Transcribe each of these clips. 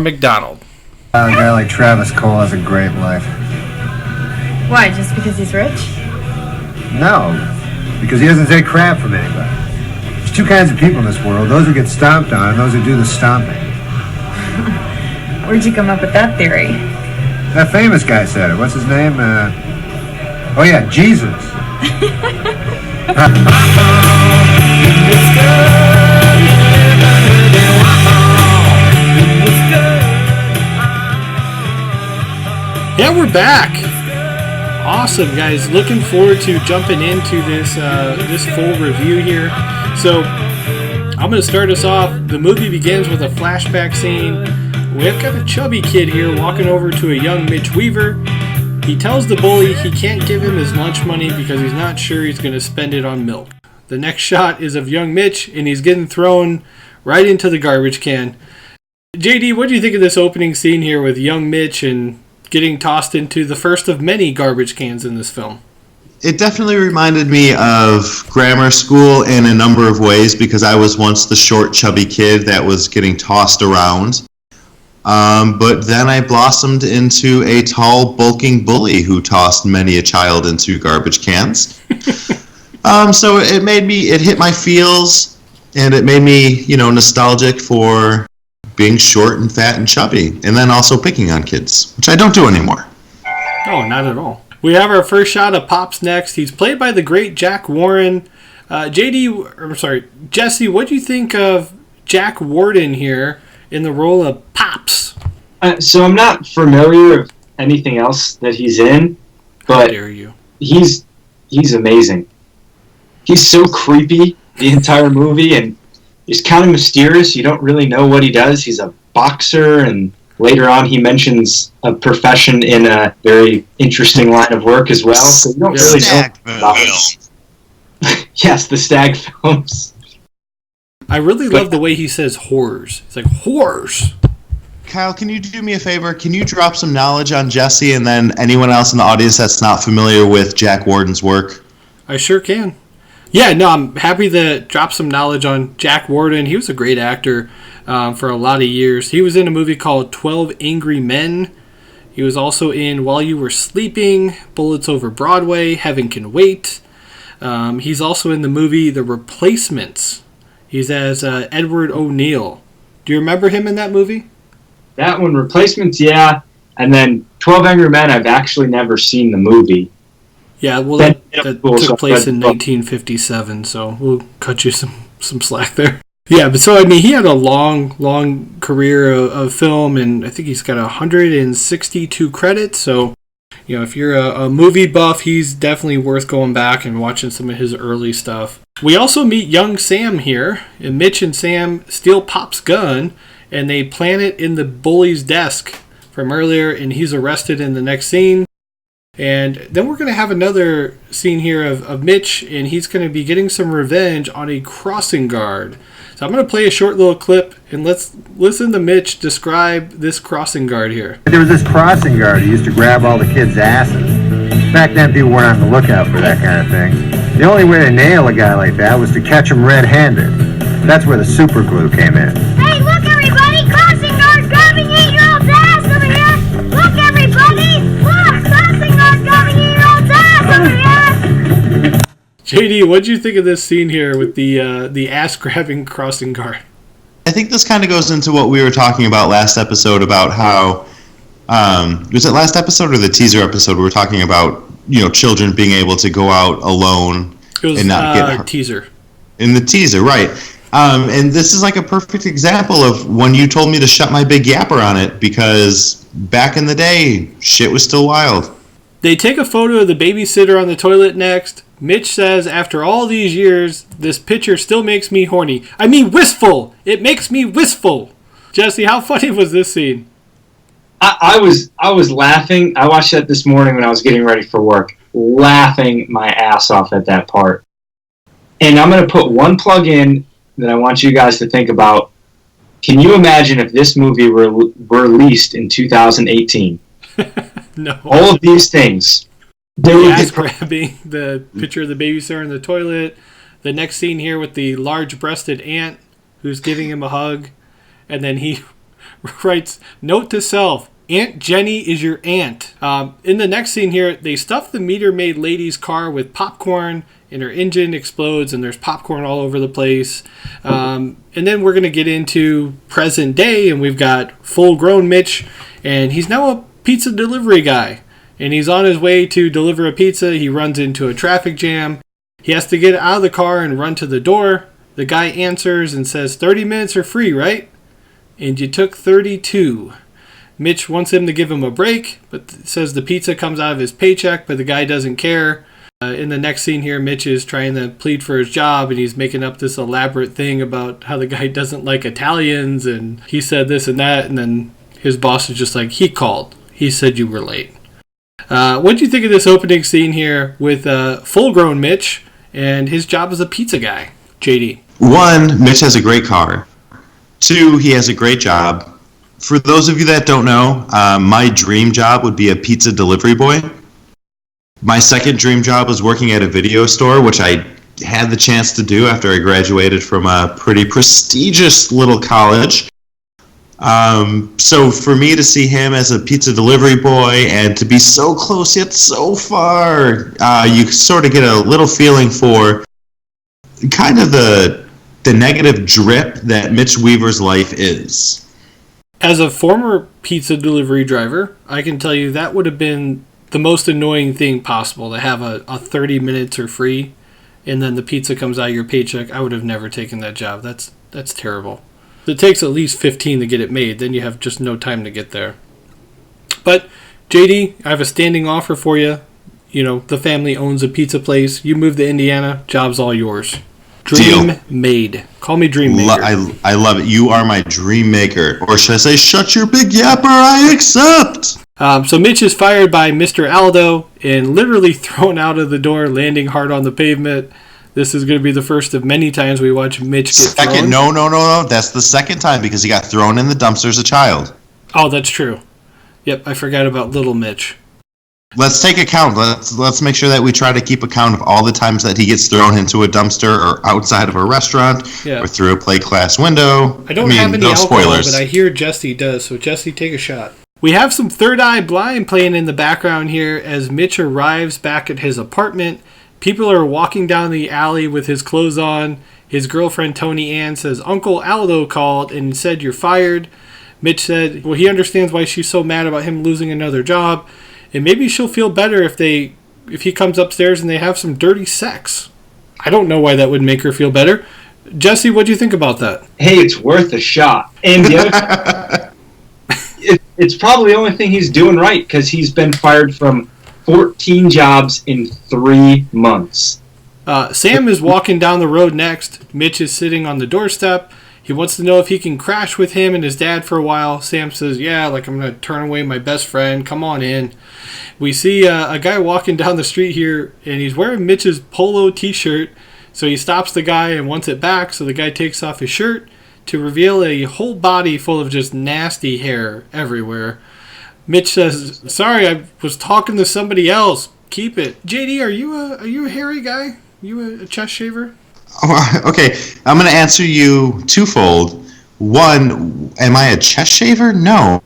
McDonald. A guy like Travis Cole has a great life. Why, just because he's rich? No, because he doesn't take crap from anybody. There's two kinds of people in this world, those who get stomped on and those who do the stomping. Where'd you come up with that theory? That famous guy said it. What's his name? Oh yeah, Jesus. Yeah, we're back. Awesome, guys. Looking forward to jumping into this full review here. So, I'm going to start us off. The movie begins with a flashback scene. We've got a chubby kid here walking over to a young Mitch Weaver. He tells the bully he can't give him his lunch money because he's not sure he's going to spend it on milk. The next shot is of young Mitch, and he's getting thrown right into the garbage can. JD, what do you think of this opening scene here with young Mitch and getting tossed into the first of many garbage cans in this film? It definitely reminded me of grammar school in a number of ways because I was once the short, chubby kid that was getting tossed around. But then I blossomed into a tall, bulking bully who tossed many a child into garbage cans. So it hit my feels, and it made me, nostalgic for being short and fat and chubby, and then also picking on kids, which I don't do anymore. Oh, not at all. We have our first shot of Pops next. He's played by the great Jack Warden. Jesse, what do you think of Jack Warden here in the role of Pops? So I'm not familiar with anything else that he's in, but how dare you? He's amazing. He's so creepy the entire movie, and he's kind of mysterious. You don't really know what he does. He's a boxer, and later on he mentions a profession in a very interesting line of work as well. So you don't really know about him. Yes, the Stag films. I really love the way he says horrors. It's like, horrors. Kyle, can you do me a favor? Can you drop some knowledge on Jesse and then anyone else in the audience that's not familiar with Jack Warden's work? I sure can. Yeah, no, I'm happy to drop some knowledge on Jack Warden. He was a great actor for a lot of years. He was in a movie called 12 Angry Men. He was also in While You Were Sleeping, Bullets Over Broadway, Heaven Can Wait. He's also in the movie The Replacements. He's as Edward O'Neill. Do you remember him in that movie? That one, Replacements, yeah. And then 12 Angry Men, I've actually never seen the movie. Yeah, well, that took place in 1957, so we'll cut you some slack there. Yeah, but so, I mean, he had a long career of film, and I think he's got 162 credits, so, if you're a movie buff, he's definitely worth going back and watching some of his early stuff. We also meet young Sam here, and Mitch and Sam steal Pop's gun, and they plant it in the bully's desk from earlier, and he's arrested in the next scene. And then we're going to have another scene here of Mitch, and he's going to be getting some revenge on a crossing guard. So I'm going to play a short little clip, and let's listen to Mitch describe this crossing guard here. There was this crossing guard who used to grab all the kids' asses. Back then, people weren't on the lookout for that kind of thing. The only way to nail a guy like that was to catch him red-handed. That's where the super glue came in. Hey, look, everybody! Crossing guard grabbing 8-year-old's ass over here! Look, everybody! Look! Crossing guard grabbing 8-year-old's ass over here! JD, what'd you think of this scene here with the ass-grabbing crossing guard? I think this kind of goes into what we were talking about last episode about how, was it last episode or the teaser episode? We were talking about, children being able to go out alone and not get hurt. Teaser. In the teaser, right. And this is like a perfect example of when you told me to shut my big yapper on it because back in the day, shit was still wild. They take a photo of the babysitter on the toilet next. Mitch says, after all these years, this picture still makes me horny. I mean wistful! It makes me wistful! Jesse, how funny was this scene? I was laughing. I watched that this morning when I was getting ready for work. Laughing my ass off at that part. And I'm going to put one plug in that I want you guys to think about. Can you imagine if this movie were released in 2018? No. All of these things. The ass grabbing, the picture of the babysitter in the toilet, the next scene here with the large-breasted aunt who's giving him a hug, and then he writes, note to self, Aunt Jenny is your aunt. In the next scene here, they stuff the meter maid lady's car with popcorn, and her engine explodes, and there's popcorn all over the place. And then we're going to get into present day, and we've got full-grown Mitch, and he's now a pizza delivery guy. And he's on his way to deliver a pizza. He runs into a traffic jam. He has to get out of the car and run to the door. The guy answers and says, 30 minutes are free, right? And you took 32. Mitch wants him to give him a break, but says the pizza comes out of his paycheck, but the guy doesn't care. In the next scene here, Mitch is trying to plead for his job, and he's making up this elaborate thing about how the guy doesn't like Italians, and he said this and that, and then his boss is just like, he called. He said you were late. What do you think of this opening scene here with full-grown Mitch and his job as a pizza guy? JD. 1, Mitch has a great car. 2, he has a great job. For those of you that don't know, my dream job would be a pizza delivery boy. My second dream job was working at a video store, which I had the chance to do after I graduated from a pretty prestigious little college. So for me to see him as a pizza delivery boy and to be so close yet so far, you sort of get a little feeling for kind of the negative drip that Mitch Weaver's life is. As a former pizza delivery driver, I can tell you that would have been the most annoying thing possible, to have a 30 minutes or free and then the pizza comes out of your paycheck. I would have never taken that job. That's terrible. It takes at least 15 to get it made. Then you have just no time to get there. But, JD, I have a standing offer for you. You know, the family owns a pizza place. You move to Indiana, job's all yours. Dream Deal. Made. Call me Dream Maker. I love it. You are my dream maker. Or should I say, shut your big yapper, I accept. So Mitch is fired by Mr. Aldo and literally thrown out of the door, landing hard on the pavement. This is going to be the first of many times we watch Mitch get thrown. No. That's the second time because he got thrown in the dumpster as a child. Oh, that's true. Yep, I forgot about little Mitch. Let's take account. Let's make sure that we try to keep account of all the times that he gets thrown into a dumpster or outside of a restaurant or through a plate glass window. I don't have any alcohol, spoilers. But I hear Jesse does. So Jesse, take a shot. We have some Third Eye Blind playing in the background here as Mitch arrives back at his apartment. People are walking down the alley with his clothes on. His girlfriend Tony Ann says, Uncle Aldo called and said you're fired. Mitch said, well, he understands why she's so mad about him losing another job. And maybe she'll feel better if he comes upstairs and they have some dirty sex. I don't know why that would make her feel better. Jesse, what do you think about that? Hey, it's worth a shot. And the other, it's probably the only thing he's doing right because he's been fired from 14 jobs in 3 months. Sam is walking down the road next. Mitch is sitting on the doorstep. He wants to know if he can crash with him and his dad for a while. Sam says, yeah, I'm going to turn away my best friend. Come on in. We see a guy walking down the street here, and he's wearing Mitch's polo t-shirt. So he stops the guy and wants it back. So the guy takes off his shirt to reveal a whole body full of just nasty hair everywhere. Mitch says, sorry, I was talking to somebody else. Keep it. JD, are you a hairy guy? You a chest shaver? Okay, I'm going to answer you twofold. One, am I a chest shaver? No,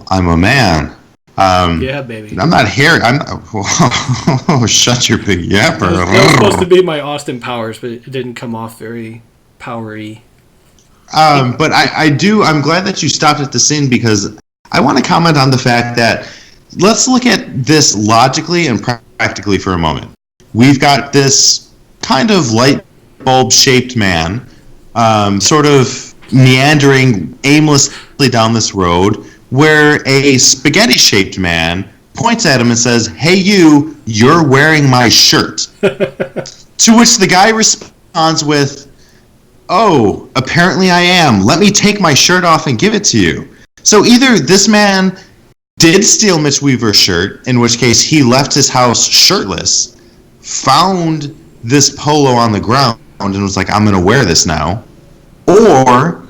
I'm a man. Yeah, baby. I'm not hairy. Oh, shut your big yapper. That was supposed to be my Austin Powers, but it didn't come off very powery. But I'm glad that you stopped at the scene because I want to comment on the fact that let's look at this logically and practically for a moment. We've got this kind of light bulb-shaped man sort of meandering aimlessly down this road where a spaghetti-shaped man points at him and says, hey, you're wearing my shirt. To which the guy responds with, oh, apparently I am. Let me take my shirt off and give it to you. So either this man did steal Mitch Weaver's shirt, in which case he left his house shirtless, found this polo on the ground, and was like, I'm going to wear this now. Or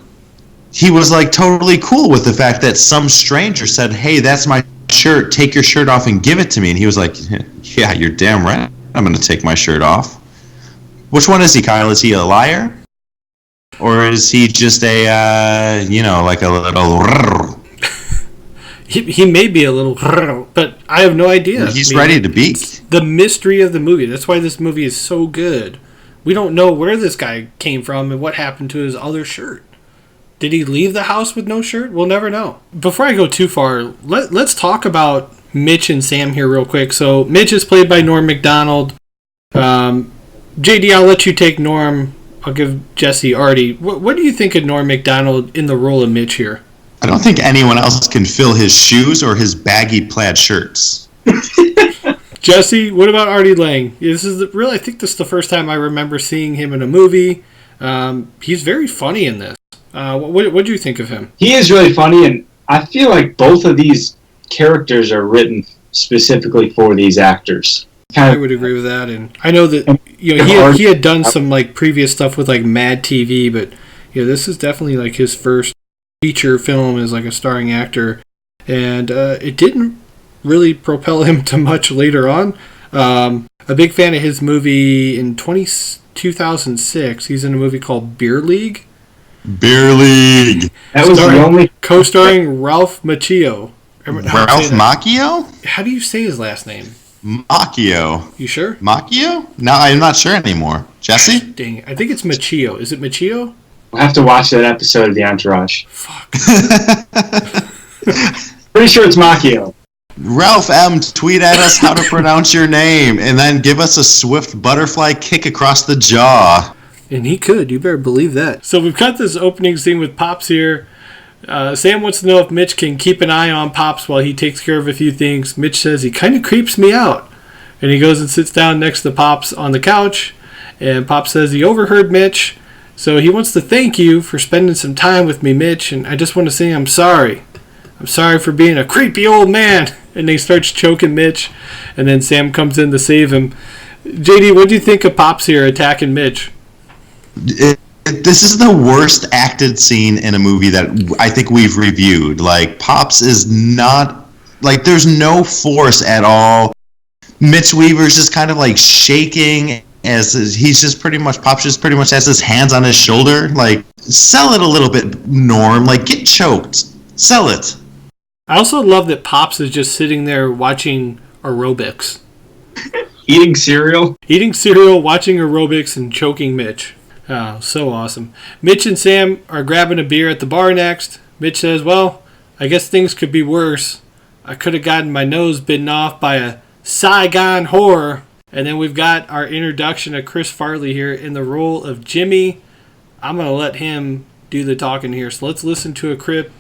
he was like totally cool with the fact that some stranger said, hey, that's my shirt, take your shirt off and give it to me. And he was like, yeah, you're damn right. I'm going to take my shirt off. Which one is he, Kyle? Is he a liar? Or is he just a, like a little... He may be a little, but I have no idea. He's ready to be. It's the mystery of the movie. That's why this movie is so good. We don't know where this guy came from and what happened to his other shirt. Did he leave the house with no shirt? We'll never know. Before I go too far, let's talk about Mitch and Sam here real quick. So Mitch is played by Norm Macdonald. JD, I'll let you take Norm. I'll give Jesse Artie. What do you think of Norm Macdonald in the role of Mitch here? I don't think anyone else can fill his shoes or his baggy plaid shirts. Jesse, what about Artie Lang? I think this is the first time I remember seeing him in a movie. He's very funny in this. What do you think of him? He is really funny, and I feel like both of these characters are written specifically for these actors. I would agree with that, and I know that he had done some like previous stuff with like Mad TV, but this is definitely like his first feature film as like a starring actor, and it didn't really propel him to much later on. A big fan of his movie in 2006. He's in a movie called Beer League. Beer League. That was the only co-starring Ralph Macchio. Ralph Macchio? How do you say his last name? Macchio. You sure? Macchio? No, I'm not sure anymore. Jesse? Dang, I think it's Macchio. Is it Macchio? We'll have to watch that episode of The Entourage. Fuck. Pretty sure it's Macchio. Ralph M., tweet at us how to pronounce your name, and then give us a swift butterfly kick across the jaw. And he could. You better believe that. So we've got this opening scene with Pops here. Sam wants to know if Mitch can keep an eye on Pops while he takes care of a few things. Mitch says he kind of creeps me out. And he goes and sits down next to Pops on the couch. And Pops says he overheard Mitch. So he wants to thank you for spending some time with me, Mitch. And I just want to say I'm sorry. I'm sorry for being a creepy old man. And he starts choking Mitch. And then Sam comes in to save him. JD, what do you think of Pops here attacking Mitch? This is the worst acted scene in a movie that I think we've reviewed. Like, Pops is not... Like, there's no force at all. Mitch Weaver's just kind of, like, shaking as he's just pretty much... Pops just pretty much has his hands on his shoulder. Like, sell it a little bit, Norm. Like, get choked. Sell it. I also love that Pops is just sitting there watching aerobics. Eating cereal, watching aerobics, and choking Mitch. Oh, so awesome. Mitch and Sam are grabbing a beer at the bar next. Mitch says, well, I guess things could be worse. I could have gotten my nose bitten off by a Saigon whore. And then we've got our introduction of Chris Farley here in the role of Jimmy. I'm going to let him do the talking here. So let's listen to a clip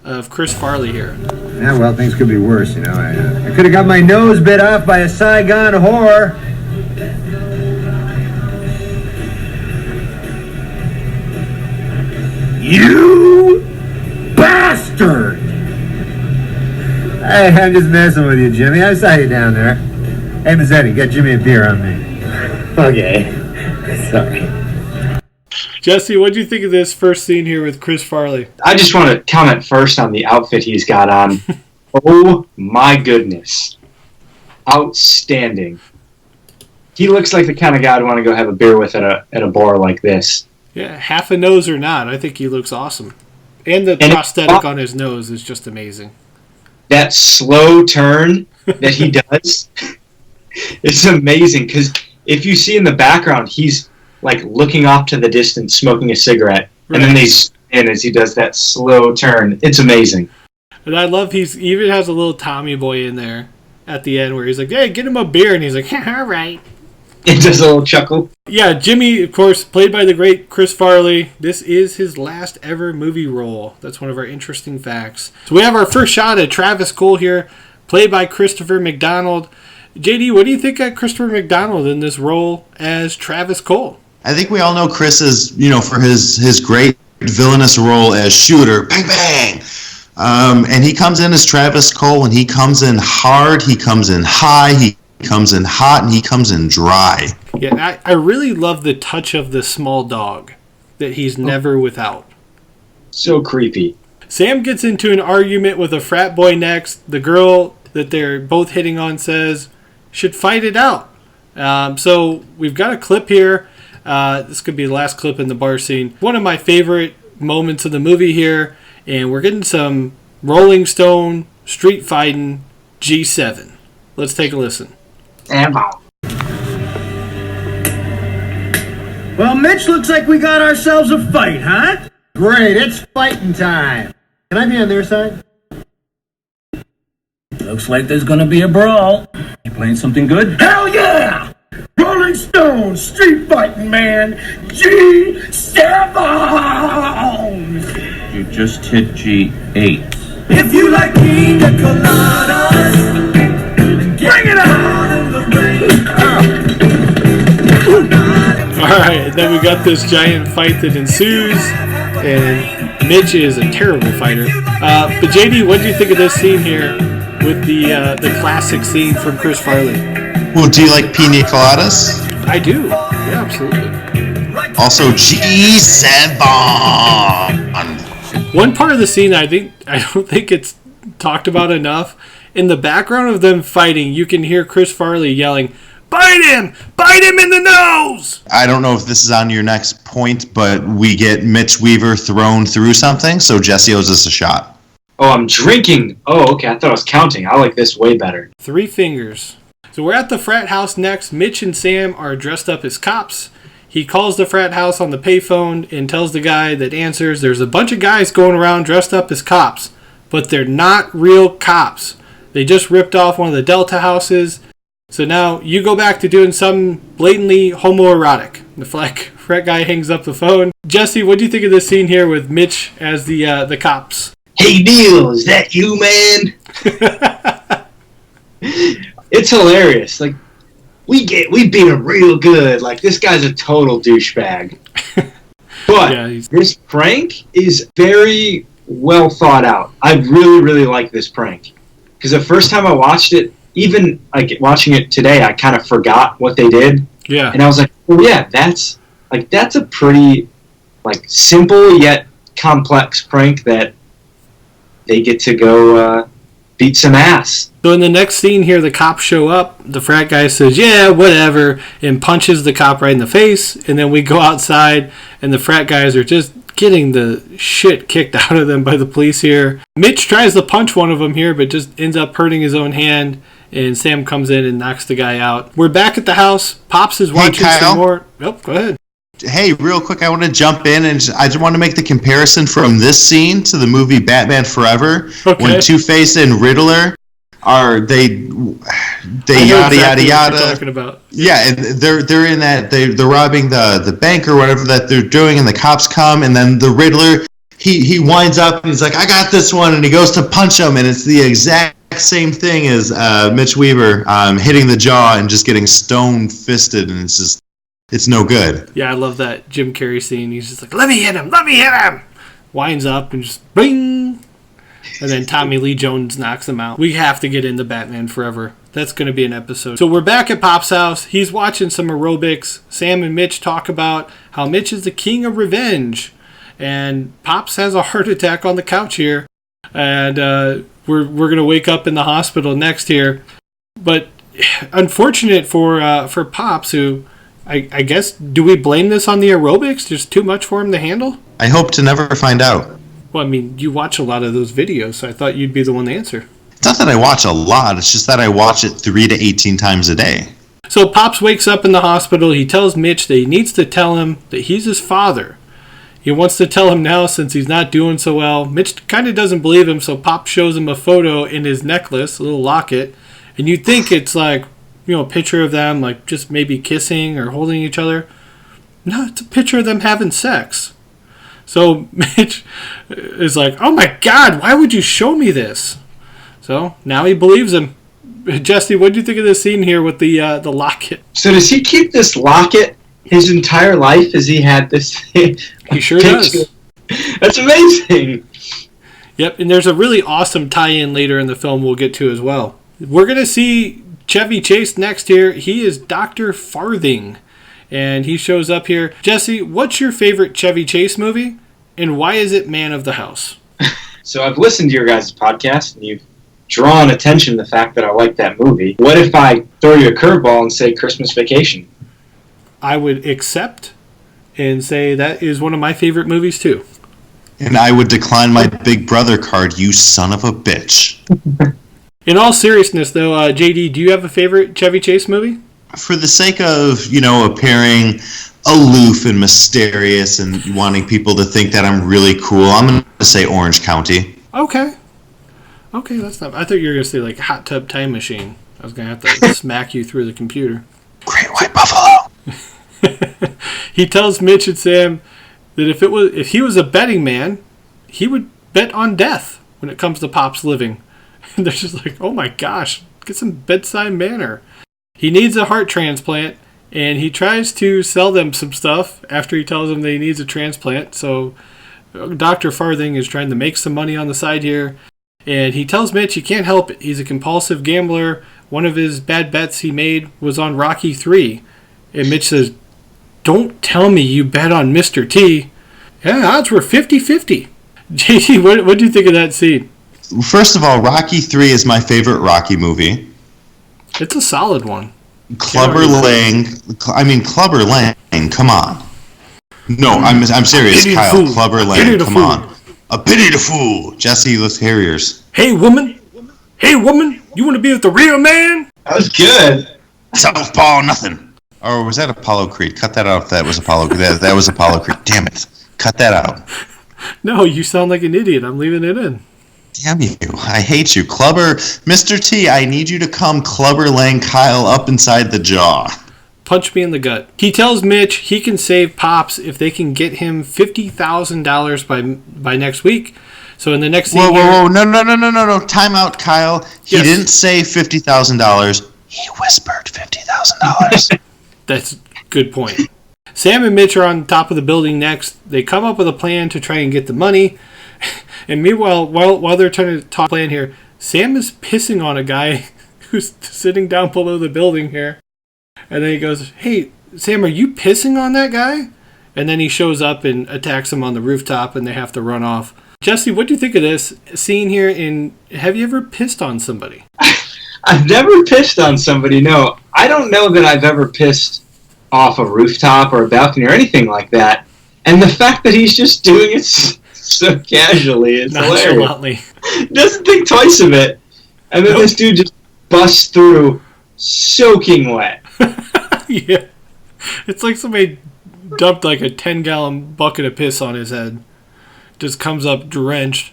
of Chris Farley here. Yeah, well, things could be worse, I could have got my nose bit off by a Saigon whore. You bastard! Hey, I'm just messing with you, Jimmy. I saw you down there. Hey, Mazzetti, get Jimmy a beer on me. Okay. Sorry. Jesse, what do you think of this first scene here with Chris Farley? I just want to comment first on the outfit he's got on. Oh my goodness. Outstanding. He looks like the kind of guy I'd want to go have a beer with at a bar like this. Yeah, half a nose or not, I think he looks awesome. And the prosthetic on his nose is just amazing. That slow turn that he does is amazing, because if you see in the background, he's like looking off to the distance, smoking a cigarette, right. And then they zoom in as he does that slow turn. It's amazing. And I love he even has a little Tommy boy in there at the end where he's like, hey, get him a beer, and he's like, all right. It does a little chuckle. Yeah, Jimmy, of course, played by the great Chris Farley. This is his last ever movie role. That's one of our interesting facts. So we have our first shot at Travis Cole here, played by Christopher McDonald. JD, what do you think of Christopher McDonald in this role as Travis Cole? I think we all know Chris is, for his great villainous role as Shooter. Bang, bang! And he comes in as Travis Cole, and he comes in hard, he comes in high, he comes in hot, and he comes in dry. Yeah, I really love the touch of the small dog that he's never without. So creepy. Sam gets into an argument with a frat boy next. The girl that they're both hitting on says, should fight it out. So we've got a clip here. This could be the last clip in the bar scene. One of my favorite moments of the movie here, and we're getting some Rolling Stone street fighting G7. Let's take a listen. Well, Mitch, looks like we got ourselves a fight, huh? Great, it's fighting time. Can I be on their side? Looks like there's gonna be a brawl. You playing something good? Hell yeah! Rolling Stone, street fighting man, G7! You just hit G8. If you like pina coladas, bring it on! Alright, and then we got this giant fight that ensues, and Mitch is a terrible fighter. But JD, what do you think of this scene here with the classic scene from Chris Farley? Well, do you like pina coladas? I do. Yeah, absolutely. Also, G7. One part of the scene I don't think it's talked about enough. In the background of them fighting, you can hear Chris Farley yelling, "Bite him! Bite him in the nose!" I don't know if this is on your next point, but we get Mitch Weaver thrown through something, so Jesse owes us a shot. Oh, I'm drinking. Oh, okay. I thought I was counting. I like this way better. 3 fingers. So we're at the frat house next. Mitch and Sam are dressed up as cops. He calls the frat house on the payphone and tells the guy that answers, there's a bunch of guys going around dressed up as cops, but they're not real cops. They just ripped off one of the Delta houses. So now you go back to doing something blatantly homoerotic. The frat guy hangs up the phone. Jesse, what do you think of this scene here with Mitch as the cops? Hey, Neil, is that you, man? It's hilarious. Like, we beat him real good. Like, this guy's a total douchebag. But Yeah, this prank is very well thought out. I really, really like this prank. Because the first time I watched it, even like watching it today, I kind of forgot what they did. Yeah. And I was like, oh yeah, that's a pretty like simple yet complex prank that they get to go beat some ass. So in the next scene here, the cops show up. The frat guy says, yeah, whatever, and punches the cop right in the face. And then we go outside, and the frat guys are just getting the shit kicked out of them by the police here. Mitch tries to punch one of them here, but just ends up hurting his own hand. And Sam comes in and knocks the guy out. We're back at the house. Pops is watching some more. Oh, go ahead. Hey, real quick, I want to jump in and I just want to make the comparison from this scene to the movie Batman Forever, when Two-Face and Riddler are they yada yada yada. Talking about. Yeah, and they're in that they're robbing the bank or whatever that they're doing, and the cops come, and then the Riddler he winds up and he's like, I got this one, and he goes to punch him, and it's the exact same thing as Mitch Weaver hitting the jaw and just getting stone-fisted, and it's no good. Yeah, I love that Jim Carrey scene. He's just like, let me hit him! Winds up and just bing! And then Tommy Lee Jones knocks him out. We have to get into Batman Forever. That's going to be an episode. So we're back at Pop's house. He's watching some aerobics. Sam and Mitch talk about how Mitch is the king of revenge. And Pops has a heart attack on the couch here. And we're going to wake up in the hospital next here. But unfortunate for Pops, who I guess, do we blame this on the aerobics? There's too much for him to handle? I hope to never find out. Well, I mean, you watch a lot of those videos, so I thought you'd be the one to answer. It's not that I watch a lot, it's just that I watch it 3 to 18 times a day. So Pops wakes up in the hospital. He tells Mitch that he needs to tell him that he's his father. He wants to tell him now since he's not doing so well. Mitch kind of doesn't believe him, so Pop shows him a photo in his necklace, a little locket, and you'd think it's like, you know, a picture of them, like just maybe kissing or holding each other. No, it's a picture of them having sex. So Mitch is like, oh my God, why would you show me this? So now he believes him. Jesse, what do you think of this scene here with the locket? So does he keep this locket his entire life? Has he had this? He sure does. That's amazing. Yep, and there's a really awesome tie-in later in the film we'll get to as well. We're going to see Chevy Chase next here. He is Dr. Farthing, and he shows up here. Jesse, what's your favorite Chevy Chase movie, and why is it Man of the House? So I've listened to your guys' podcast, and you've drawn attention to the fact that I like that movie. What if I throw you a curveball and say Christmas Vacation? I would accept and say that is one of my favorite movies too. And I would decline my Big Brother card, you son of a bitch. In all seriousness, though, JD, do you have a favorite Chevy Chase movie? For the sake of, appearing aloof and mysterious and wanting people to think that I'm really cool, I'm going to say Orange County. Okay, that's not... I thought you were going to say, like, Hot Tub Time Machine. I was going to have to smack you through the computer. Great White Buffalo. He tells Mitch and Sam that if he was a betting man, he would bet on death when it comes to Pop's living. And they're just like, oh my gosh, get some bedside manner. He needs a heart transplant, and he tries to sell them some stuff after he tells them that he needs a transplant. So Dr. Farthing is trying to make some money on the side here. And he tells Mitch he can't help it. He's a compulsive gambler. One of his bad bets he made was on Rocky 3. And Mitch says, don't tell me you bet on Mr. T. Yeah, odds were 50-50. JD, what do you think of that scene? First of all, Rocky 3 is my favorite Rocky movie. It's a solid one. Clubber Lang, come on. No, I'm serious, Kyle. Fool. Clubber Lang, come on. A pity to fool. Jesse the Harriers. Hey, woman, you want to be with the real man? That was good. Southpaw, nothing. Or was that Apollo Creed? Cut that out if that was Apollo Creed. That was Apollo Creed. Damn it. Cut that out. No, you sound like an idiot. I'm leaving it in. Damn you. I hate you. Clubber, Mr. T, I need you to come Clubber Lang Kyle up inside the jaw. Punch me in the gut. He tells Mitch he can save Pops if they can get him $50,000 by next week. So in the next scene Whoa. No. Time out, Kyle. He didn't say $50,000. He whispered $50,000. That's a good point. Sam and Mitch are on top of the building next. They come up with a plan to try and get the money. And meanwhile, while they're trying to talk plan here, Sam is pissing on a guy who's sitting down below the building here. And then he goes, hey, Sam, are you pissing on that guy? And then he shows up and attacks him on the rooftop, and they have to run off. Jesse, what do you think of this scene here? And have you ever pissed on somebody? I've never pissed on somebody, no. I don't know that I've ever pissed off a rooftop or a balcony or anything like that. And the fact that he's just doing it so casually is hilarious. Doesn't think twice of it. And then this dude just busts through soaking wet. Yeah. It's like somebody dumped like a 10-gallon bucket of piss on his head. Just comes up drenched.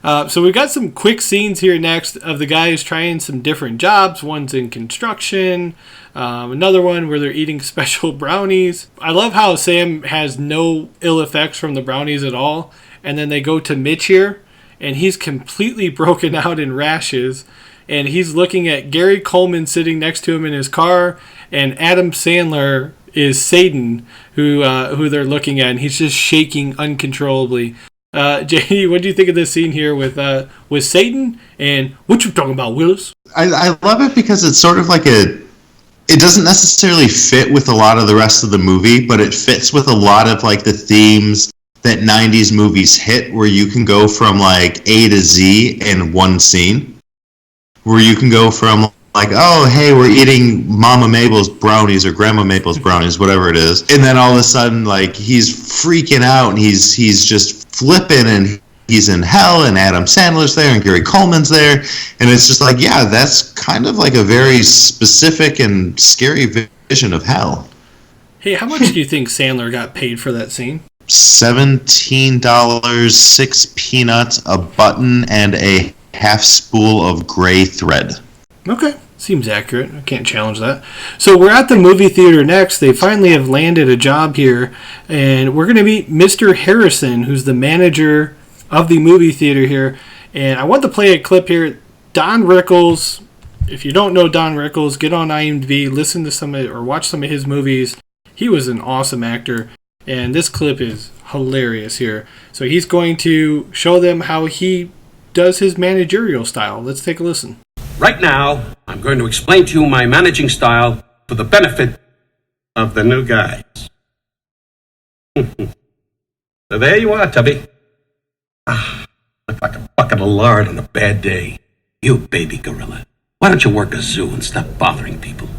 So we got some quick scenes here next of the guys trying some different jobs. One's in construction. Another one where they're eating special brownies. I love how Sam has no ill effects from the brownies at all. And then they go to Mitch here, and he's completely broken out in rashes. And he's looking at Gary Coleman sitting next to him in his car, and Adam Sandler is Satan, who they're looking at, and he's just shaking uncontrollably. JD, what do you think of this scene here with Satan? And what you talking about, Willis? I love it because it's sort of like it doesn't necessarily fit with a lot of the rest of the movie, but it fits with a lot of like the themes that 90s movies hit, where you can go from like A to Z in one scene. Where you can go from like, oh, hey, we're eating Mama Mabel's brownies or Grandma Mabel's brownies, whatever it is. And then all of a sudden, like, he's freaking out and he's just flipping and he's in hell and Adam Sandler's there and Gary Coleman's there. And it's just like, yeah, that's kind of like a very specific and scary vision of hell. Hey, how much do you think Sandler got paid for that scene? $17, 6 peanuts, a button, and a half spool of gray thread. Okay, seems accurate. I can't challenge that. So we're at the movie theater next. They finally have landed a job here, and we're going to meet Mr. Harrison, who's the manager of the movie theater here. And I want to play a clip here. Don Rickles. If you don't know Don Rickles, get on IMDb, listen to some of, or watch some of his movies. He was an awesome actor. And this clip is hilarious here. So he's going to show them how he does his managerial style. Let's take a listen. Right now, I'm going to explain to you my managing style for the benefit of the new guys. So there you are, Tubby. Look like a bucket of lard on a bad day. You baby gorilla. Why don't you work a zoo and stop bothering people?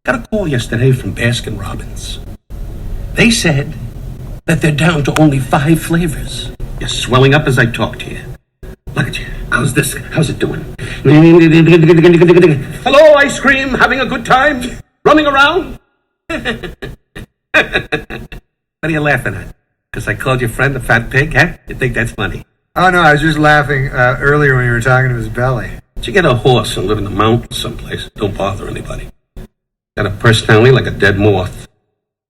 Got a call yesterday from Baskin Robbins. They said that they're down to only 5 flavors. You're swelling up as I talk to you. Look at you. How's this? How's it doing? Hello, ice cream. Having a good time? Running around? What are you laughing at? Because I called your friend a fat pig, huh? You think that's funny? Oh, no, I was just laughing earlier when you were talking to his belly. Did you get a horse and live in the mountains someplace? Don't bother anybody. Got a personality like a dead moth.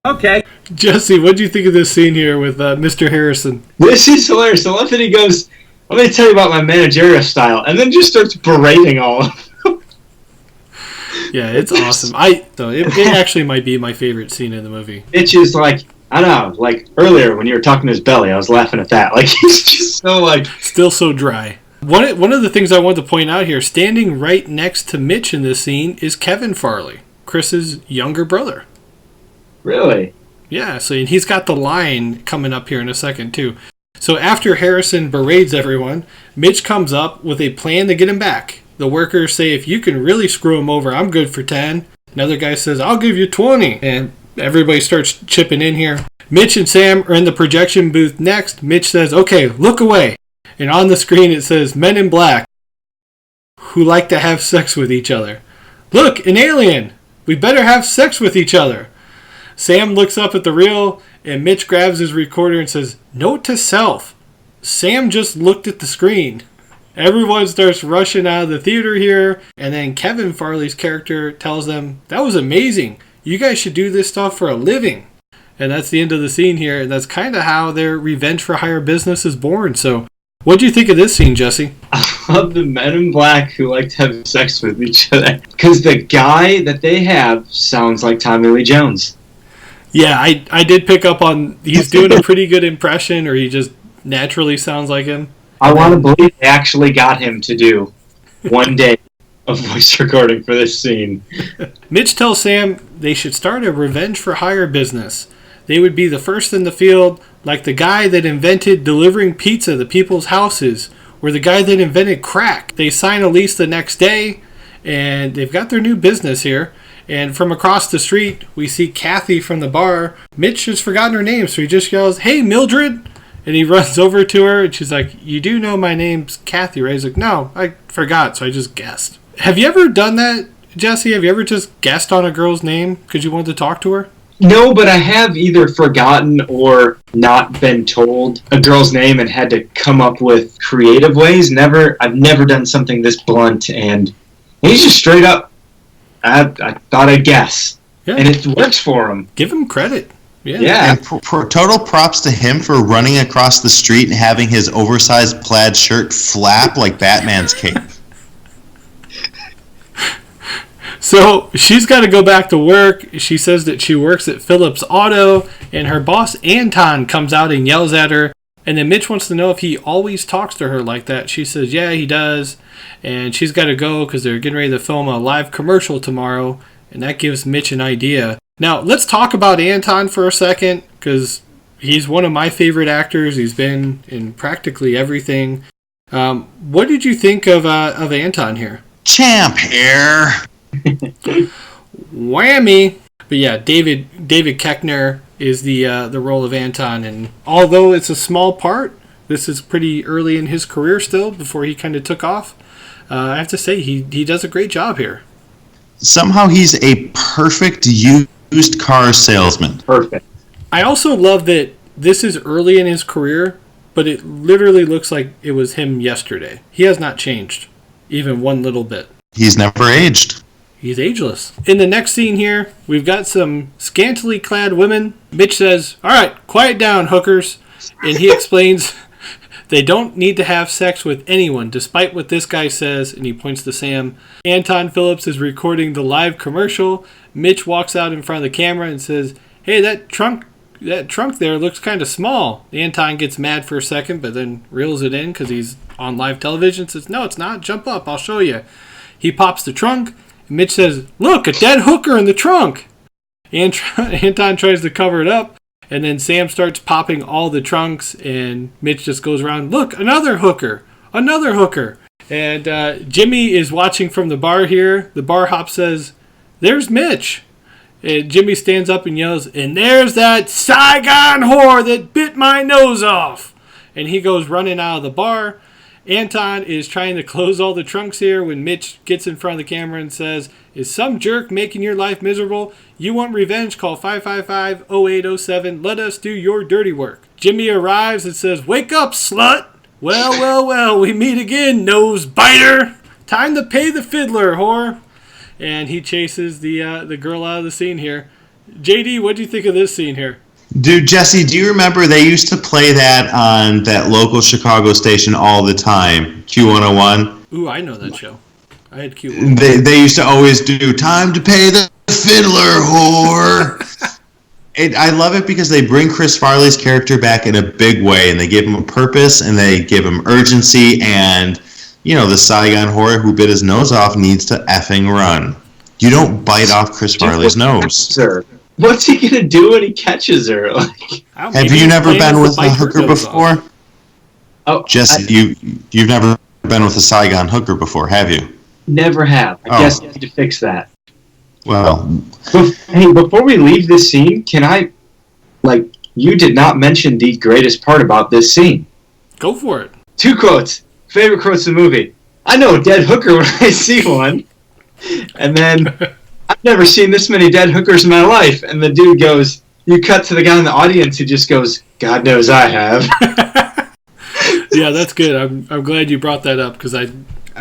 Okay. Jesse, what do you think of this scene here with Mr. Harrison? This is hilarious. I love that he goes, "I'm going to tell you about my managerial style," and then just starts berating all of them. Yeah, it's awesome. It actually might be my favorite scene in the movie. It's just like, I don't know, like earlier when you were talking to his belly, I was laughing at that. Like, he's just so like... Still so dry. One of the things I wanted to point out here, standing right next to Mitch in this scene is Kevin Farley, Chris's younger brother. Really? Yeah, so he's got the line coming up here in a second, too. So after Harrison berates everyone, Mitch comes up with a plan to get him back. The workers say, if you can really screw him over, I'm good for 10. Another guy says, I'll give you 20. And everybody starts chipping in here. Mitch and Sam are in the projection booth next. Mitch says, okay, look away. And on the screen it says, Men in Black, who like to have sex with each other. Look, an alien. We better have sex with each other. Sam looks up at the reel, and Mitch grabs his recorder and says, note to self, Sam just looked at the screen. Everyone starts rushing out of the theater here, and then Kevin Farley's character tells them, that was amazing. You guys should do this stuff for a living. And that's the end of the scene here, and that's kind of how their Revenge for Hire business is born. So, what do you think of this scene, Jesse? I love the Men in Black who like to have sex with each other. Because the guy that they have sounds like Tommy Lee Jones. Yeah, I did pick up on, he's doing a pretty good impression, or he just naturally sounds like him. I want to believe they actually got him to do one day of voice recording for this scene. Mitch tells Sam they should start a Revenge for Hire business. They would be the first in the field, like the guy that invented delivering pizza to people's houses, or the guy that invented crack. They sign a lease the next day, and they've got their new business here. And from across the street, we see Kathy from the bar. Mitch has forgotten her name, so he just yells, hey, Mildred! And he runs over to her, and she's like, you do know my name's Kathy, right? He's like, no, I forgot, so I just guessed. Have you ever done that, Jesse? Have you ever just guessed on a girl's name because you wanted to talk to her? No, but I have either forgotten or not been told a girl's name and had to come up with creative ways. I've never done something this blunt, and he's just straight up, I thought I'd guess. Yeah. And it works for him. Give him credit. Yeah. And total props to him for running across the street and having his oversized plaid shirt flap like Batman's cape. So she's got to go back to work. She says that she works at Phillips Auto, and her boss Anton comes out and yells at her. And then Mitch wants to know if he always talks to her like that. She says, yeah, he does. And she's got to go because they're getting ready to film a live commercial tomorrow. And that gives Mitch an idea. Now, let's talk about Anton for a second, because he's one of my favorite actors. He's been in practically everything. What did you think of Anton here? Champ here. Whammy. But yeah, David Koechner is the role of Anton, and although it's a small part, this is pretty early in his career still before he kind of took off. I have to say he does a great job here. Somehow he's a perfect used car salesman. Perfect. I also love that this is early in his career, but it literally looks like it was him yesterday. He has not changed even one little bit. He's never aged. He's ageless. In the next scene here, we've got some scantily clad women. Mitch says, all right, quiet down, hookers. And he explains they don't need to have sex with anyone, despite what this guy says, and he points to Sam. Anton Phillips is recording the live commercial. Mitch walks out in front of the camera and says, hey, that trunk there looks kind of small. Anton gets mad for a second, but then reels it in because he's on live television. Says, no, it's not. Jump up. I'll show you. He pops the trunk. And Mitch says, look, a dead hooker in the trunk. Anton tries to cover it up. And then Sam starts popping all the trunks. And Mitch just goes around, look, another hooker. Another hooker. And Jimmy is watching from the bar here. The bar hop says, there's Mitch. And Jimmy stands up and yells, "And there's that Saigon whore that bit my nose off!" And he goes running out of the bar. Anton is trying to close all the trunks here when Mitch gets in front of the camera and says, "Is some jerk making your life miserable? You want revenge? Call 555-0807. Let us do your dirty work." Jimmy arrives and says, "Wake up, slut!" Well, we meet again, nose biter. Time to pay the fiddler, whore. And he chases the girl out of the scene here. JD, what do you think of this scene here? Dude, Jesse, do you remember they used to play that on that local Chicago station all the time, Q101? Ooh, I know that show. I had Q101. They used to always do, "Time to pay the fiddler, whore." I love it because they bring Chris Farley's character back in a big way, and they give him a purpose, and they give him urgency, and, the Saigon whore who bit his nose off needs to effing run. You don't bite off Chris Farley's nose. Sir. What's he gonna do when he catches her? Have you never been with a hooker before? Oh, Jesse, you've never been with a Saigon hooker before, have you? Never have. I guess I need to fix that. Well, hey, before we leave this scene, can I, you did not mention the greatest part about this scene. Go for it. 2 quotes. Favorite quotes in the movie. "I know a dead hooker when I see one." And then, "I've never seen this many dead hookers in my life." And the dude goes, you cut to the guy in the audience who just goes, "God knows I have." Yeah, that's good. I'm glad you brought that up because I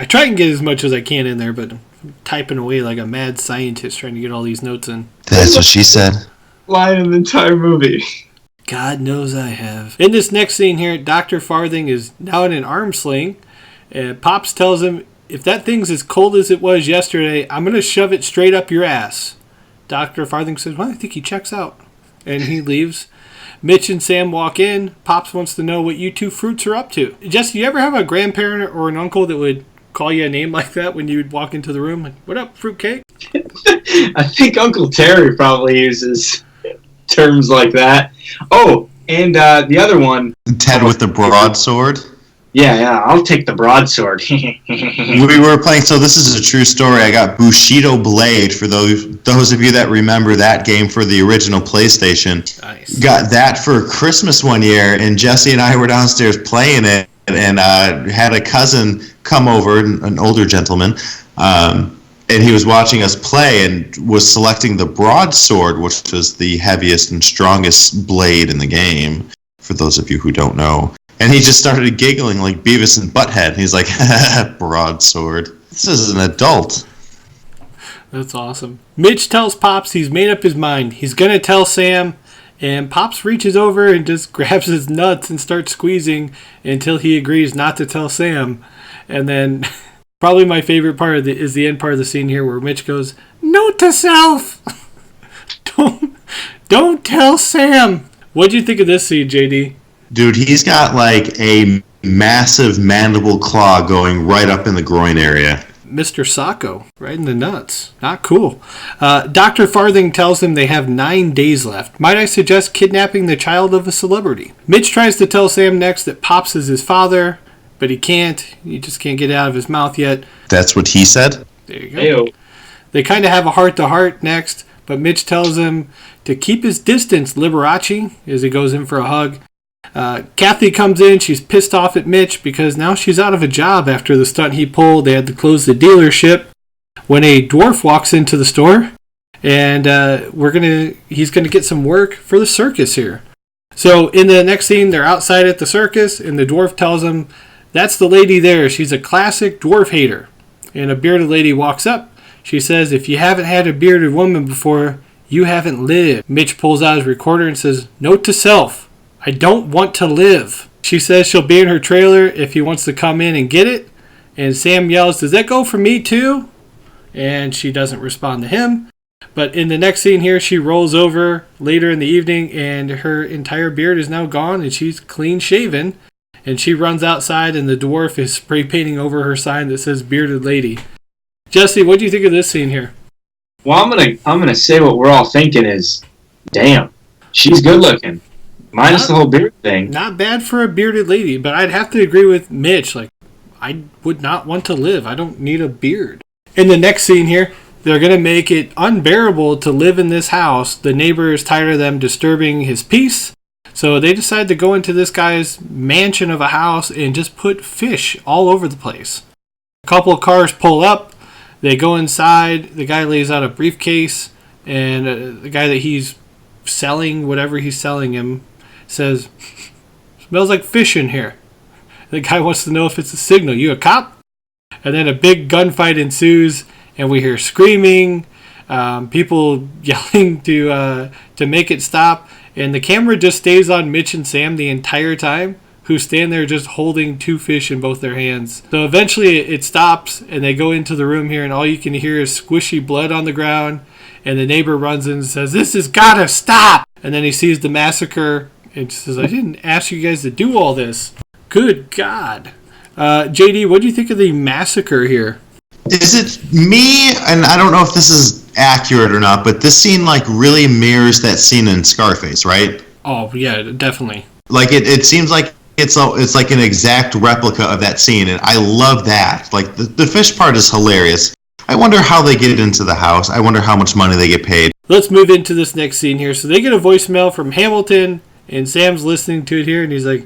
try and get as much as I can in there, but I'm typing away like a mad scientist trying to get all these notes in. That's what she said. Line in the entire movie. God knows I have. In this next scene here, Dr. Farthing is now in an arm sling, and Pops tells him, "If that thing's as cold as it was yesterday, I'm going to shove it straight up your ass." Dr. Farthing says, "Well, I think he checks out." And he leaves. Mitch and Sam walk in. Pops wants to know what you two fruits are up to. Jesse, you ever have a grandparent or an uncle that would call you a name like that when you would walk into the room? Like, "What up, fruitcake?" I think Uncle Terry probably uses terms like that. Oh, and the other one. Ted with the broadsword? Yeah, I'll take the broadsword. We were playing, so this is a true story. I got Bushido Blade for those of you that remember that game for the original PlayStation. Nice. Got that for Christmas one year, and Jesse and I were downstairs playing it, and had a cousin come over, an older gentleman, and he was watching us play and was selecting the broadsword, which was the heaviest and strongest blade in the game, for those of you who don't know. And he just started giggling like Beavis and Butthead. He's like, "Broadsword. This is an adult." That's awesome. Mitch tells Pops he's made up his mind. He's going to tell Sam, and Pops reaches over and just grabs his nuts and starts squeezing until he agrees not to tell Sam. And then probably my favorite part is the end part of the scene here where Mitch goes, "Note to self, don't tell Sam." What'd you think of this scene, JD? Dude, he's got like a massive mandible claw going right up in the groin area. Mr. Sacco, right in the nuts. Not cool. Dr. Farthing tells them they have 9 days left. Might I suggest kidnapping the child of a celebrity? Mitch tries to tell Sam next that Pops is his father, but he can't. He just can't get it out of his mouth yet. That's what he said? There you go. Ayo. They kind of have a heart-to-heart next, but Mitch tells him to keep his distance, Liberace, as he goes in for a hug. Kathy comes in. She's pissed off at Mitch because now she's out of a job after the stunt he pulled. They had to close the dealership when a dwarf walks into the store, and he's gonna get some work for the circus here. So in the next scene, they're outside at the circus, and the dwarf tells him, "That's the lady there. She's a classic dwarf hater." And a bearded lady walks up. She says, "If you haven't had a bearded woman before, you haven't lived." Mitch pulls out his recorder and says, "Note to self. I don't want to live." She says she'll be in her trailer if he wants to come in and get it. And Sam yells, "Does that go for me too?" And she doesn't respond to him. But in the next scene here, she rolls over later in the evening and her entire beard is now gone and she's clean shaven. And she runs outside and the dwarf is spray painting over her sign that says "Bearded Lady." Jesse, what do you think of this scene here? Well, I'm gonna say what we're all thinking is, damn, she's good looking. Minus the whole beard thing. Not bad for a bearded lady, but I'd have to agree with Mitch. Like, I would not want to live. I don't need a beard. In the next scene here, they're going to make it unbearable to live in this house. The neighbor is tired of them disturbing his peace. So they decide to go into this guy's mansion of a house and just put fish all over the place. A couple of cars pull up. They go inside. The guy lays out a briefcase. And the guy that he's selling, whatever he's selling him, says, "Smells like fish in here." The guy wants to know if it's a signal. "You a cop?" And then a big gunfight ensues. And we hear screaming, people yelling to make it stop. And the camera just stays on Mitch and Sam the entire time, who stand there just holding two fish in both their hands. So eventually it stops, and they go into the room here, and all you can hear is squishy blood on the ground. And the neighbor runs in and says, "This has got to stop!" And then he sees the massacre and says, "I didn't ask you guys to do all this." Good God. JD, what do you think of the massacre here? Is it me, and I don't know if this is accurate or not, but this scene like really mirrors that scene in Scarface, right? Oh, yeah, definitely. Like it seems like it's like an exact replica of that scene, and I love that. Like the fish part is hilarious. I wonder how they get it into the house. I wonder how much money they get paid. Let's move into this next scene here. So they get a voicemail from Hamilton, and Sam's listening to it here, and he's like,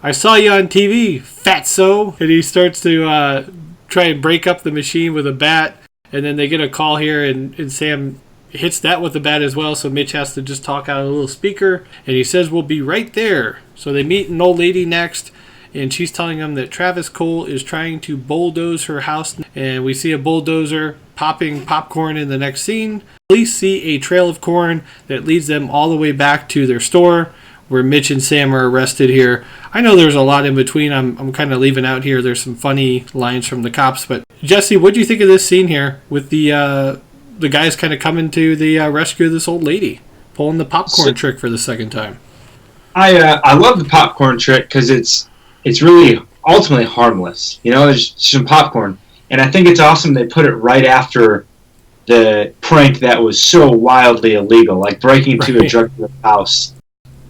"I saw you on TV, fatso." And he starts to try and break up the machine with a bat, and then they get a call here, and Sam hits that with the bat as well, so Mitch has to just talk out a little speaker, and he says, "We'll be right there." So they meet an old lady next, and she's telling him that Travis Cole is trying to bulldoze her house, and we see a bulldozer popping popcorn in the next scene. Police see a trail of corn that leads them all the way back to their store, where Mitch and Sam are arrested here. I know there's a lot in between. I'm kind of leaving out here. There's some funny lines from the cops. But Jesse, what do you think of this scene here with the guys kind of coming to the rescue of this old lady, pulling the popcorn trick for the second time? I love the popcorn trick because it's really ultimately harmless. You know, there's some popcorn, and I think it's awesome they put it right after the prank that was so wildly illegal, like breaking into a drug dealer's house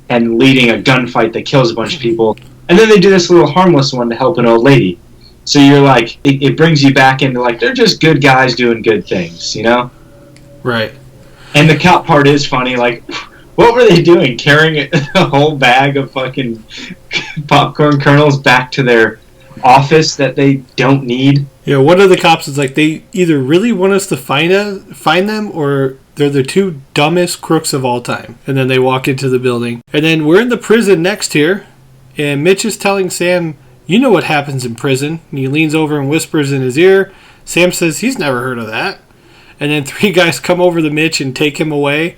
and leading a gunfight that kills a bunch of people. And then they do this little harmless one to help an old lady. So you're like, it brings you back into like, they're just good guys doing good things, you know? Right. And the cop part is funny, like, what were they doing? Carrying a whole bag of fucking popcorn kernels back to their office that they don't need? Yeah, one of the cops is like, they either really want us to find them, or they're the two dumbest crooks of all time. And then they walk into the building. And then we're in the prison next here, and Mitch is telling Sam, "You know what happens in prison." And he leans over and whispers in his ear. Sam says he's never heard of that. And then three guys come over to Mitch and take him away.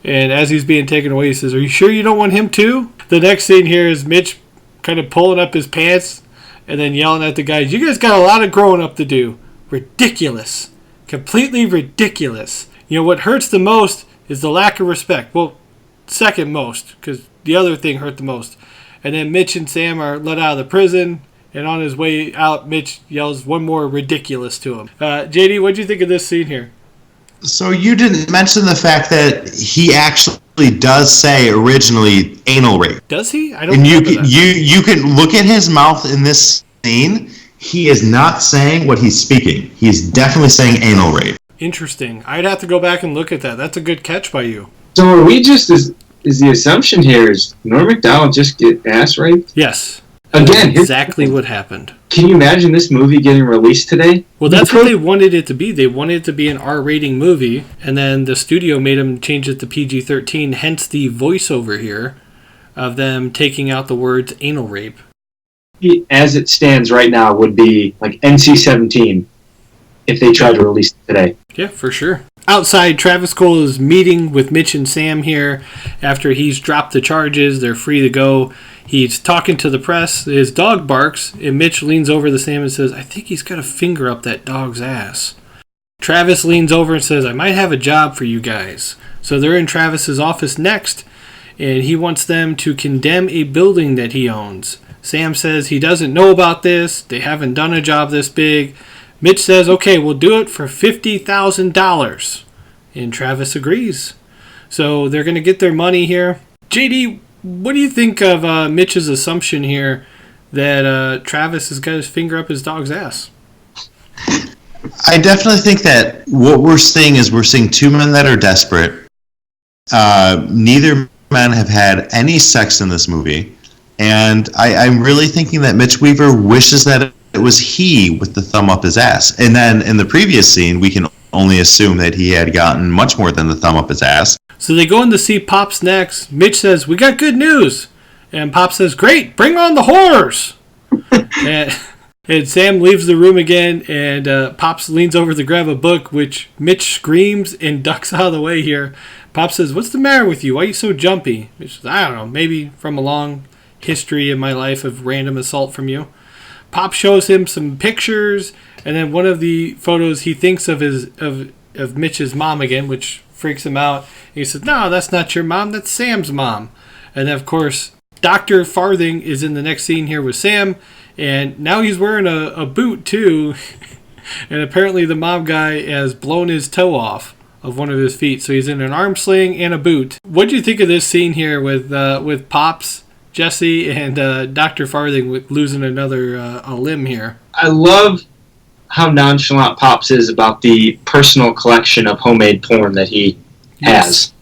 And as he's being taken away, he says, "Are you sure you don't want him too?" The next scene here is Mitch kind of pulling up his pants and then yelling at the guys, "You guys got a lot of growing up to do. Ridiculous. Completely ridiculous. You know, what hurts the most is the lack of respect." Well, second most, because the other thing hurt the most. And then Mitch and Sam are let out of the prison, and on his way out, Mitch yells one more ridiculous to him. JD, what do you think of this scene here? So you didn't mention the fact that he actually does say originally anal rape. Does he? I don't and remember that. you can look at his mouth in this scene. He is not saying what he's speaking. He's definitely saying anal rape. Interesting. I'd have to go back and look at that. That's a good catch by you. So are we just, is the assumption here is Norm Macdonald just get ass raped? Yes. Again, That's exactly what happened. Can you imagine this movie getting released today? Well, that's what they wanted it to be. They wanted it to be an R-rating movie, and then the studio made them change it to PG-13, hence the voiceover here of them taking out the words anal rape. As it stands right now, would be like NC-17 if they tried to release it today. Yeah, for sure. Outside, Travis Cole is meeting with Mitch and Sam here after he's dropped the charges. They're free to go. He's talking to the press. His dog barks, and Mitch leans over to Sam and says, "I think he's got a finger up that dog's ass." Travis leans over and says, "I might have a job for you guys." So they're in Travis's office next, and he wants them to condemn a building that he owns. Sam says he doesn't know about this. They haven't done a job this big. Mitch says, "Okay, we'll do it for $50,000. And Travis agrees. So they're going to get their money here. JD, what do you think of Mitch's assumption here that Travis has got his finger up his dog's ass? I definitely think that what we're seeing is we're seeing two men that are desperate. Neither men have had any sex in this movie. And I'm really thinking that Mitch Weaver wishes that it was he with the thumb up his ass. And then in the previous scene, we can only assume that he had gotten much more than the thumb up his ass. So they go in to see Pops next. Mitch says, "We got good news." And Pop says, "Great, bring on the horrors." and Sam leaves the room again, and Pops leans over to grab a book, which Mitch screams and ducks out of the way here. Pop says, "What's the matter with you? Why are you so jumpy?" Mitch says, "I don't know, maybe from a long history in my life of random assault from you." Pop shows him some pictures, and then one of the photos he thinks of is of Mitch's mom again, which freaks him out. He says, "No, that's not your mom, that's Sam's mom." And then, of course, Dr. Farthing is in the next scene here with Sam, and now he's wearing a boot too. And apparently the mob guy has blown his toe off of one of his feet, so he's in an arm sling and a boot. What do you think of this scene here with Pops, Jesse, and Dr. Farthing losing another a limb here? I love how nonchalant Pops is about the personal collection of homemade porn that he has.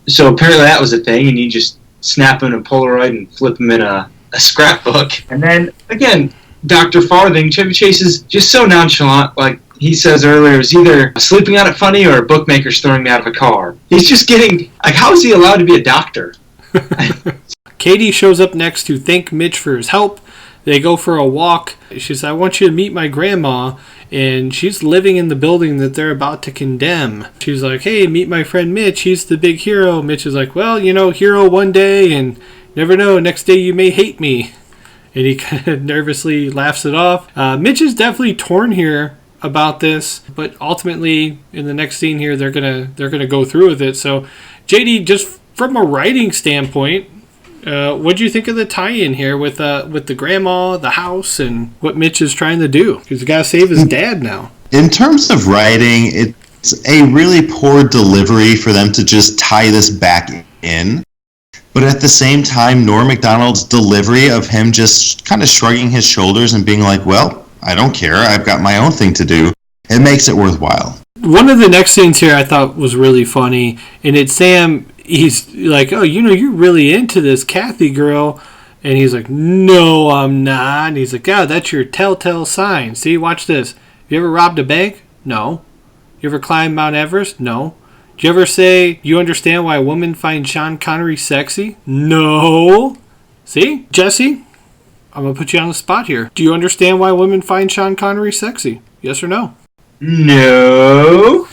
So apparently that was a thing, and he just snap him in a Polaroid and flip him in a scrapbook. And then, again, Dr. Farthing, Chevy Chase is just so nonchalant. Like he says earlier, is either sleeping on it funny or a bookmaker's throwing me out of a car. He's just getting, like, how is he allowed to be a doctor? Katie shows up next to thank Mitch for his help. They go for a walk. She says, "I want you to meet my grandma," and she's living in the building that they're about to condemn. She's like, "Hey, meet my friend Mitch. He's the big hero." Mitch is like, "Well, hero one day, and never know, next day you may hate me." And he kind of nervously laughs it off. Mitch is definitely torn here about this, but ultimately, in the next scene here, they're gonna go through with it. So, JD, just from a writing standpoint, what do you think of the tie-in here with the grandma, the house, and what Mitch is trying to do? Because he's got to save his dad now. In terms of writing, it's a really poor delivery for them to just tie this back in. But at the same time, Norm Macdonald's delivery of him just kind of shrugging his shoulders and being like, "Well, I don't care. I've got my own thing to do." It makes it worthwhile. One of the next scenes here I thought was really funny, and it's Sam. He's like, "Oh, you're really into this Kathy girl." And he's like, "No, I'm not." And he's like, "God, that's your telltale sign. See, watch this. You ever robbed a bank? No. You ever climbed Mount Everest? No. Do you ever say you understand why women find Sean Connery sexy? No. See, Jesse, I'm going to put you on the spot here. Do you understand why women find Sean Connery sexy? Yes or no?" No.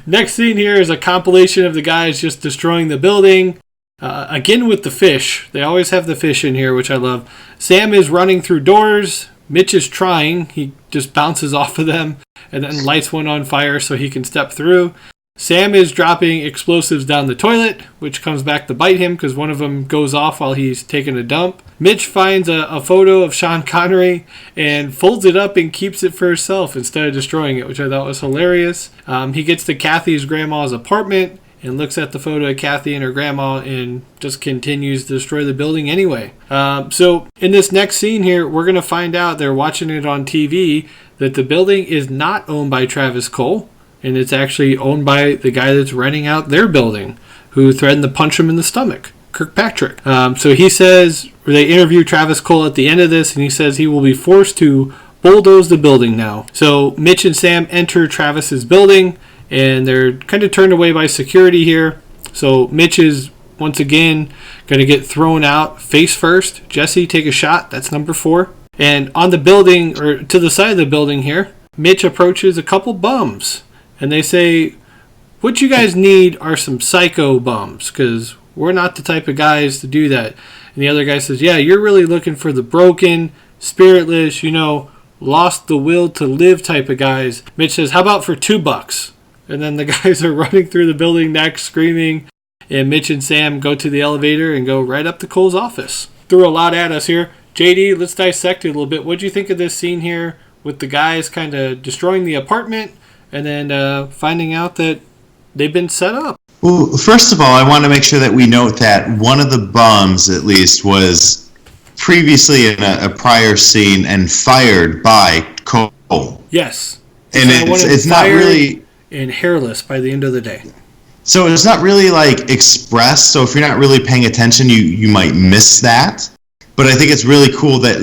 Next scene here is a compilation of the guys just destroying the building. Again with the fish. They always have the fish in here, which I love. Sam is running through doors. Mitch is trying. He just bounces off of them and then lights one on fire so he can step through. Sam is dropping explosives down the toilet, which comes back to bite him because one of them goes off while he's taking a dump. Mitch finds a photo of Sean Connery and folds it up and keeps it for herself instead of destroying it, which I thought was hilarious. He gets to Kathy's grandma's apartment and looks at the photo of Kathy and her grandma and just continues to destroy the building anyway. So in this next scene here, we're going to find out, they're watching it on TV, that the building is not owned by Travis Cole. And it's actually owned by the guy that's renting out their building, who threatened to punch him in the stomach, Kirkpatrick. So he says, they interview Travis Cole at the end of this, and he says he will be forced to bulldoze the building now. So Mitch and Sam enter Travis's building, and they're kind of turned away by security here. So Mitch is, once again, going to get thrown out face first. Jesse, take a shot. That's number 4. And on the building, or to the side of the building here, Mitch approaches a couple bums. And they say, "What you guys need are some psycho bums, because we're not the type of guys to do that." And the other guy says, "Yeah, you're really looking for the broken, spiritless, lost the will to live type of guys." Mitch says, "How about for $2?" And then the guys are running through the building next, screaming. And Mitch and Sam go to the elevator and go right up to Cole's office. Threw a lot at us here. JD, let's dissect it a little bit. What do you think of this scene here with the guys kind of destroying the apartment? And then finding out that they've been set up. Well, first of all, I want to make sure that we note that one of the bums, at least, was previously in a prior scene and fired by Cole. Yes. And it's not really and hairless by the end of the day. So it's not really like expressed. So if you're not really paying attention, you might miss that. But I think it's really cool that,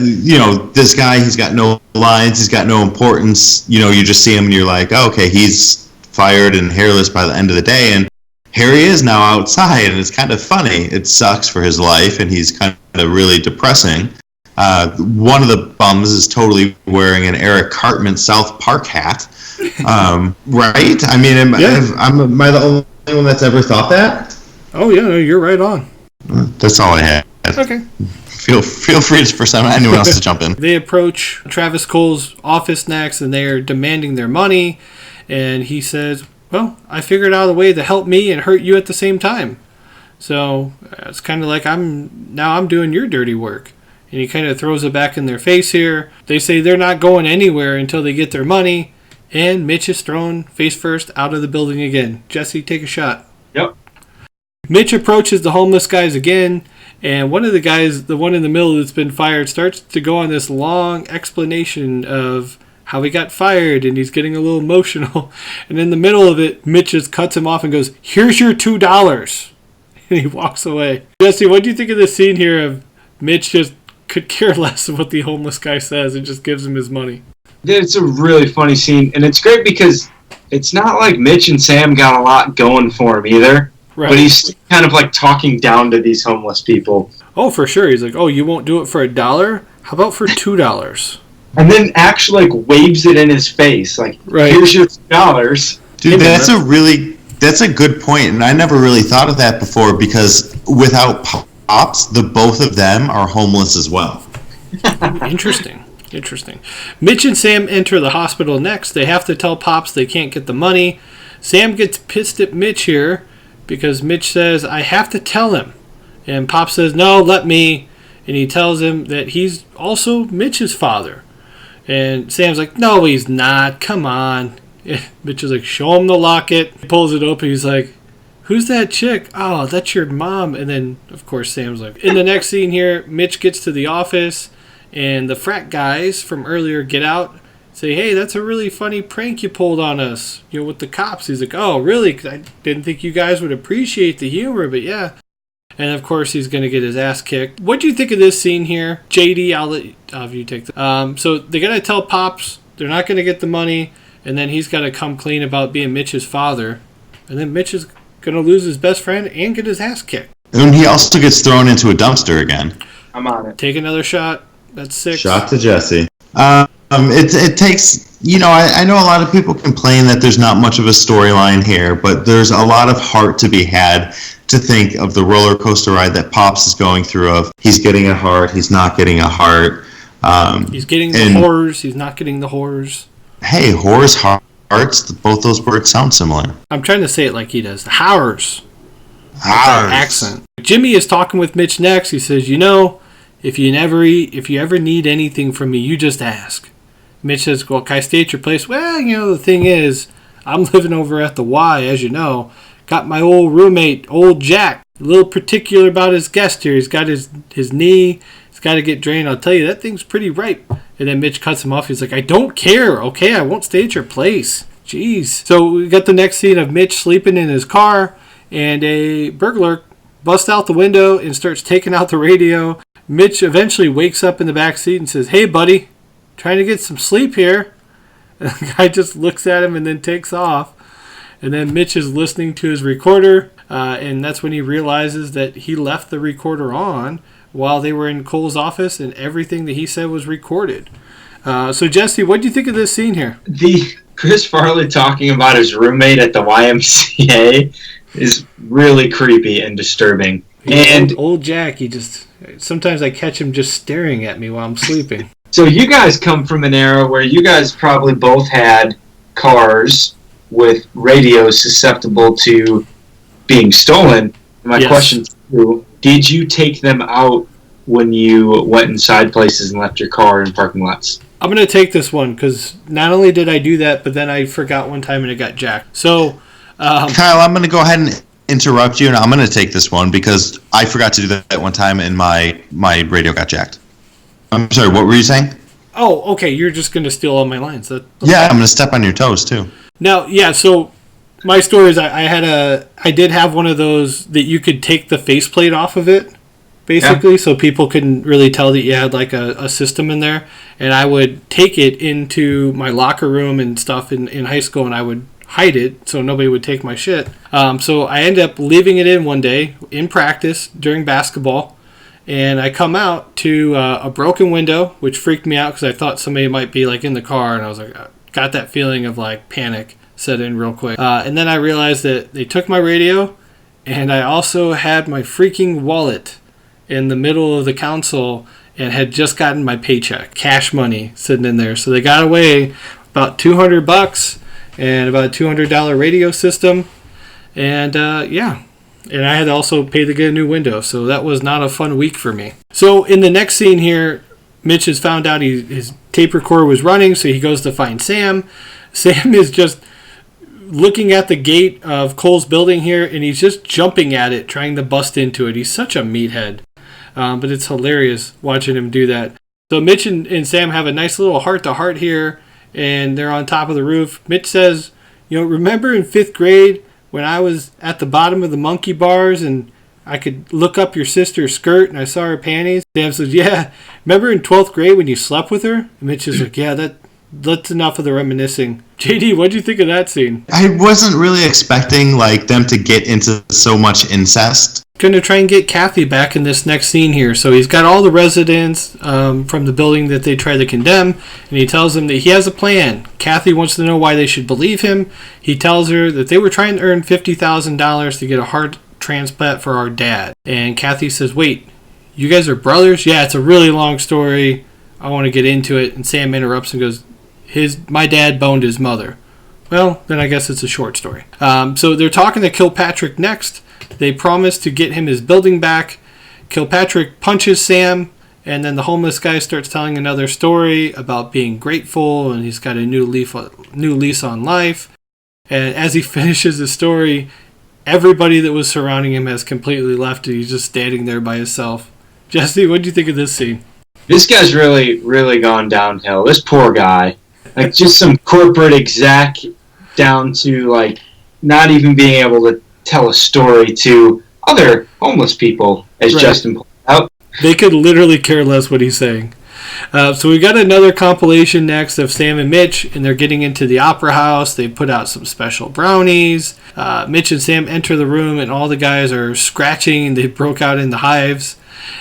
this guy, he's got no lines, he's got no importance. You just see him and you're like, oh, okay, he's fired and hairless by the end of the day. And here he is now outside, and it's kind of funny. It sucks for his life, and he's kind of really depressing. One of the bums is totally wearing an Eric Cartman South Park hat. Right? I mean, am I the only one that's ever thought that? Oh, yeah, no, you're right on. That's all I had. Okay. Feel free for anyone else to jump in. They approach Travis Cole's office next, and they're demanding their money. And he says, well, I figured out a way to help me and hurt you at the same time. So it's kind of like I'm doing your dirty work. And he kind of throws it back in their face here. They say they're not going anywhere until they get their money. And Mitch is thrown face first out of the building again. Jesse, take a shot. Yep. Mitch approaches the homeless guys again. And one of the guys, the one in the middle that's been fired, starts to go on this long explanation of how he got fired, and he's getting a little emotional. And in the middle of it, Mitch just cuts him off and goes, here's your $2. And he walks away. Jesse, what do you think of this scene here of Mitch just could care less of what the homeless guy says and just gives him his money? It's a really funny scene, and it's great because it's not like Mitch and Sam got a lot going for him either. Right. But he's kind of like talking down to these homeless people. Oh, for sure. He's like, oh, you won't do it for $1? How about for $2? And then actually like waves it in his face, like, right. Here's your $2. Dude, that's a good point, and I never really thought of that before because without Pops, the both of them are homeless as well. Interesting. Mitch and Sam enter the hospital next. They have to tell Pops they can't get the money. Sam gets pissed at Mitch here because Mitch says, I have to tell him. And Pops says, no, let me. And he tells him that he's also Mitch's father. And Sam's like, no, he's not. Come on. Mitch is like, show him the locket. He pulls it open. He's like, who's that chick? Oh, that's your mom. And then, of course, Sam's like, in the next scene here, Mitch gets to the office, and the frat guys from earlier get out, say, hey, that's a really funny prank you pulled on us, with the cops. He's like, oh, really? 'Cause I didn't think you guys would appreciate the humor, but yeah. And, of course, he's going to get his ass kicked. What do you think of this scene here? JD, I'll let you take the... So they got to tell Pops they're not going to get the money, and then he's got to come clean about being Mitch's father. And then Mitch is going to lose his best friend and get his ass kicked. And he also gets thrown into a dumpster again. I'm on it. Take another shot. That's 6. Shot to Jesse. It takes... I know a lot of people complain that there's not much of a storyline here, but there's a lot of heart to be had to think of the roller coaster ride that Pops is going through of he's getting a heart, he's not getting a heart. He's getting the horrors, he's not getting the horrors. Hey, horrors, hearts, both those words sound similar. I'm trying to say it like he does. The horrors. Accent. Jimmy is talking with Mitch next. He says, if you ever need anything from me, you just ask. Mitch says, well, can I stay at your place? Well, the thing is, I'm living over at the Y, as you know. Got my old roommate, old Jack, a little particular about his guest here. He's got his knee. He's got to get drained. I'll tell you, that thing's pretty ripe. And then Mitch cuts him off. He's like, I don't care. Okay, I won't stay at your place. Jeez. So we got the next scene of Mitch sleeping in his car, and a burglar busts out the window and starts taking out the radio. Mitch eventually wakes up in the back seat and says, hey, buddy, trying to get some sleep here. And the guy just looks at him and then takes off. And then Mitch is listening to his recorder, and that's when he realizes that he left the recorder on while they were in Cole's office, and everything that he said was recorded. So, Jesse, what do you think of this scene here? The Chris Farley talking about his roommate at the YMCA is really creepy and disturbing. And old Jack, sometimes I catch him just staring at me while I'm sleeping. So you guys come from an era where you guys probably both had cars with radios susceptible to being stolen. My question to you, did you take them out when you went inside places and left your car in parking lots? I'm going to take this one because not only did I do that, but then I forgot one time and it got jacked. So, Kyle, I'm going to go ahead and interrupt you, and I'm going to take this one because I forgot to do that one time and my radio got jacked. I'm sorry, what were you saying? Oh, okay. You're just going to steal all my lines. Yeah, I'm going to step on your toes, too. Now, yeah, so my story is I did have one of those that you could take the faceplate off of it, basically, so people couldn't really tell that you had like a system in there. And I would take it into my locker room and stuff in high school, and I would hide it so nobody would take my shit. So I ended up leaving it in one day in practice during basketball. And I come out to a broken window, which freaked me out because I thought somebody might be like in the car, and I was like, got that feeling of like panic set in real quick. And then I realized that they took my radio, and I also had my freaking wallet in the middle of the console and had just gotten my paycheck, cash money sitting in there. So they got away about $200 and about a $200 radio system, and yeah. And I had to also pay to get a new window, so that was not a fun week for me. So in the next scene here, Mitch has found out his tape recorder was running, so he goes to find Sam. Sam is just looking at the gate of Cole's building here, and he's just jumping at it, trying to bust into it. He's such a meathead, but it's hilarious watching him do that. So Mitch and Sam have a nice little heart-to-heart here, and they're on top of the roof. Mitch says, remember in 5th grade when I was at the bottom of the monkey bars and I could look up your sister's skirt and I saw her panties? Sam says, yeah. Remember in 12th grade when you slept with her? And Mitch is like, yeah, that's enough of the reminiscing. JD, what'd you think of that scene? I wasn't really expecting them to get into so much incest. Going to try and get Kathy back in this next scene here. So he's got all the residents from the building that they tried to condemn, and he tells them that he has a plan. Kathy wants to know why they should believe him. He tells her that they were trying to earn $50,000 to get a heart transplant for our dad. And Kathy says, wait, you guys are brothers? Yeah, it's a really long story. I want to get into it. And Sam interrupts and goes, my dad boned his mother. Well, then I guess it's a short story. So they're talking to Kilpatrick next. They promise to get him his building back. Kilpatrick punches Sam, and then the homeless guy starts telling another story about being grateful, and he's got a new lease on life. And as he finishes his story, everybody that was surrounding him has completely left, and he's just standing there by himself. Jesse, what do you think of this scene? This guy's really, really gone downhill. This poor guy. Just some corporate exec down to, not even being able to tell a story to other homeless people, as right. Justin pointed out. They could literally care less what he's saying. So we got another compilation next of Sam and Mitch, and they're getting into the opera house. They put out some special brownies. Mitch and Sam enter the room, and all the guys are scratching, and they broke out into hives.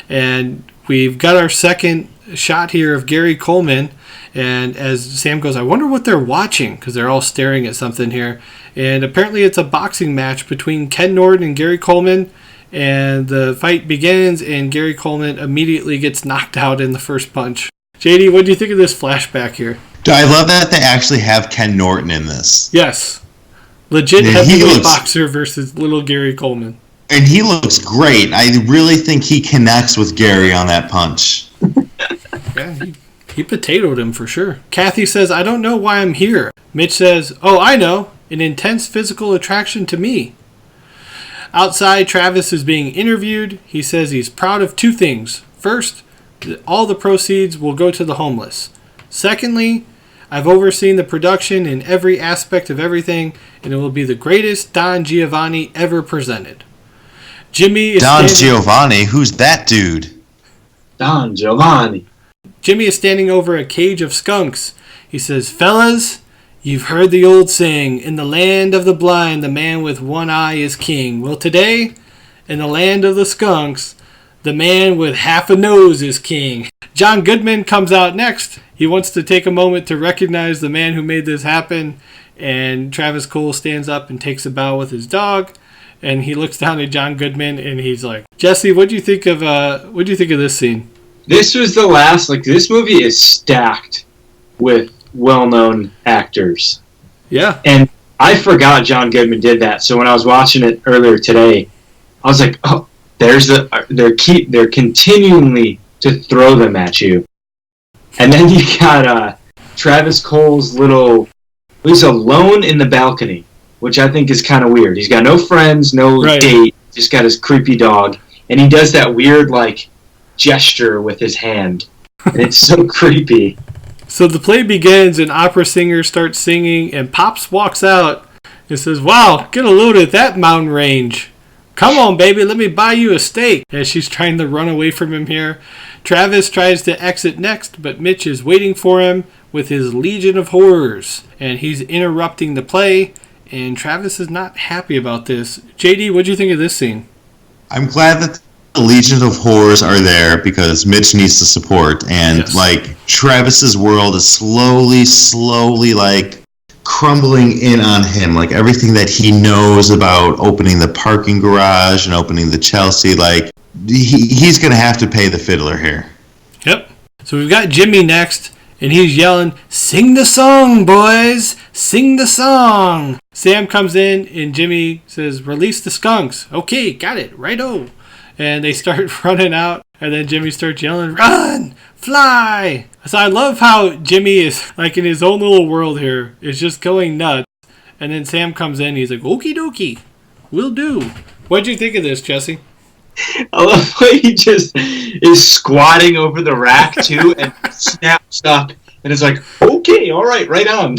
And we've got our second shot here of Gary Coleman. And as Sam goes, I wonder what they're watching, because they're all staring at something here. And apparently it's a boxing match between Ken Norton and Gary Coleman. And the fight begins, and Gary Coleman immediately gets knocked out in the first punch. JD, what do you think of this flashback here? I love that they actually have Ken Norton in this. Yes. Legit heavyweight boxer versus little Gary Coleman. And he looks great. I really think he connects with Gary on that punch. Yeah, he potatoed him for sure. Kathy says, I don't know why I'm here. Mitch says, oh, I know. An intense physical attraction to me. Outside, Travis is being interviewed. He says he's proud of two things. First, all the proceeds will go to the homeless. Secondly, I've overseen the production in every aspect of everything, and it will be the greatest Don Giovanni ever presented. Jimmy is Giovanni? Who's that dude? Don Giovanni. Jimmy is standing over a cage of skunks. He says, fellas, you've heard the old saying, in the land of the blind, the man with one eye is king. Well, today, in the land of the skunks, the man with half a nose is king. John Goodman comes out next. He wants to take a moment to recognize the man who made this happen. And Travis Cole stands up and takes a bow with his dog. And he looks down at John Goodman and he's like, Jesse, what do you think of this scene? This was the last, this movie is stacked with well-known actors. Yeah. And I forgot John Goodman did that. So when I was watching it earlier today, I was like, oh, they're continually to throw them at you. And then you got Travis Cole's he's alone in the balcony, which I think is kind of weird. He's got no friends, no date, just got his creepy dog. And he does that weird, gesture with his hand. And it's so creepy. So the play begins, and opera singer starts singing, and Pops walks out and says, "Wow, get a load of that mountain range. Come on, baby, let me buy you a steak." As she's trying to run away from him here. Travis tries to exit next, but Mitch is waiting for him with his Legion of Horrors, and he's interrupting the play, and Travis is not happy about this. JD, what'd you think of this scene? I'm glad that the Legion of Horrors are there because Mitch needs the support, and Yes. like Travis's world is slowly like crumbling in on him. Like everything that he knows about opening the parking garage and opening the Chelsea, like he's gonna have to pay the fiddler here. Yep. So we've got Jimmy next, and he's yelling, "Sing the song, boys! Sing the song!" Sam comes in, and Jimmy says, "Release the skunks." "Okay, got it, righto." And they start running out, and then Jimmy starts yelling, "Run! Fly!" So I love how Jimmy is, like, in his own little world here, is just going nuts. And then Sam comes in, and he's like, "Okie dokie, will do." What'd you think of this, Jesse? I love the way he just is squatting over the rack too and snaps up and is like, "Okay, all right, right on."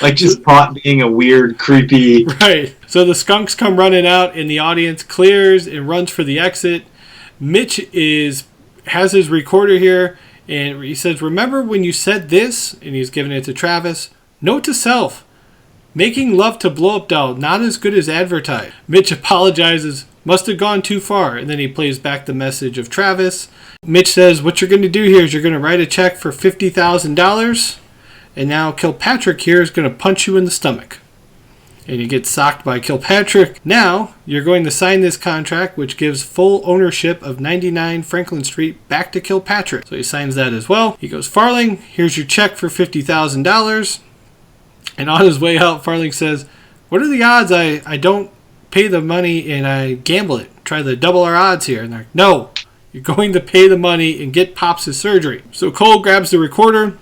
Like just caught being a weird, creepy. Right. So the skunks come running out, and the audience clears and runs for the exit. Mitch has his recorder here, and he says, "Remember when you said this?" And he's giving it to Travis. "Note to self: making love to blow up doll, not as good as advertised." Mitch apologizes. "Must have gone too far." And then he plays back the message of Travis. Mitch says, "What you're going to do here is you're going to write a check for $50,000. And now Kilpatrick here is going to punch you in the stomach." And you get socked by Kilpatrick. "Now you're going to sign this contract, which gives full ownership of 99 Franklin Street back to Kilpatrick." So he signs that as well. He goes, "Farling, here's your check for $50,000. And on his way out, Farling says, "What are the odds I don't pay the money and I gamble it? Try to double our odds here." And they're like, "No, you're going to pay the money and get Pops his surgery." So Cole grabs the recorder,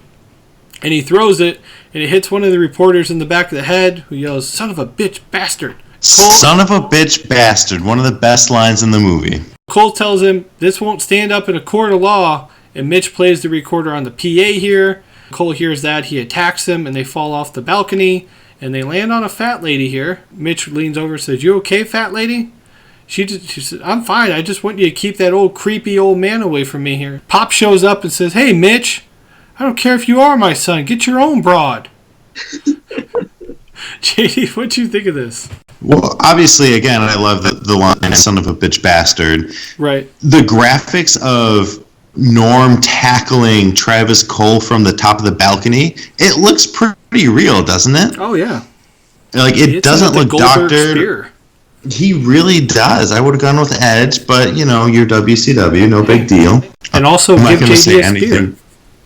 and he throws it, and it hits one of the reporters in the back of the head, who yells, "Son of a bitch bastard." Son of a bitch bastard. One of the best lines in the movie. Cole tells him this won't stand up in a court of law, and Mitch plays the recorder on the PA here. Cole hears that, he attacks him, and they fall off the balcony, and they land on a fat lady here. Mitch leans over and says, "You okay, fat lady?" She says, "I'm fine. I just want you to keep that old creepy old man away from me here." Pop shows up and says, "Hey, Mitch, I don't care if you are my son. Get your own broad." JD, what'd you think of this? Well, obviously, again, I love the line, "son of a bitch bastard." Right. The graphics of Norm tackling Travis Cole from the top of the balcony, it looks pretty real, doesn't it? Oh, yeah. Like, it doesn't look Goldberg doctored. spear. He really does. I would have gone with Edge, but, you know, you're WCW, no big deal. And also I'm not give going to JD say a spear. anything.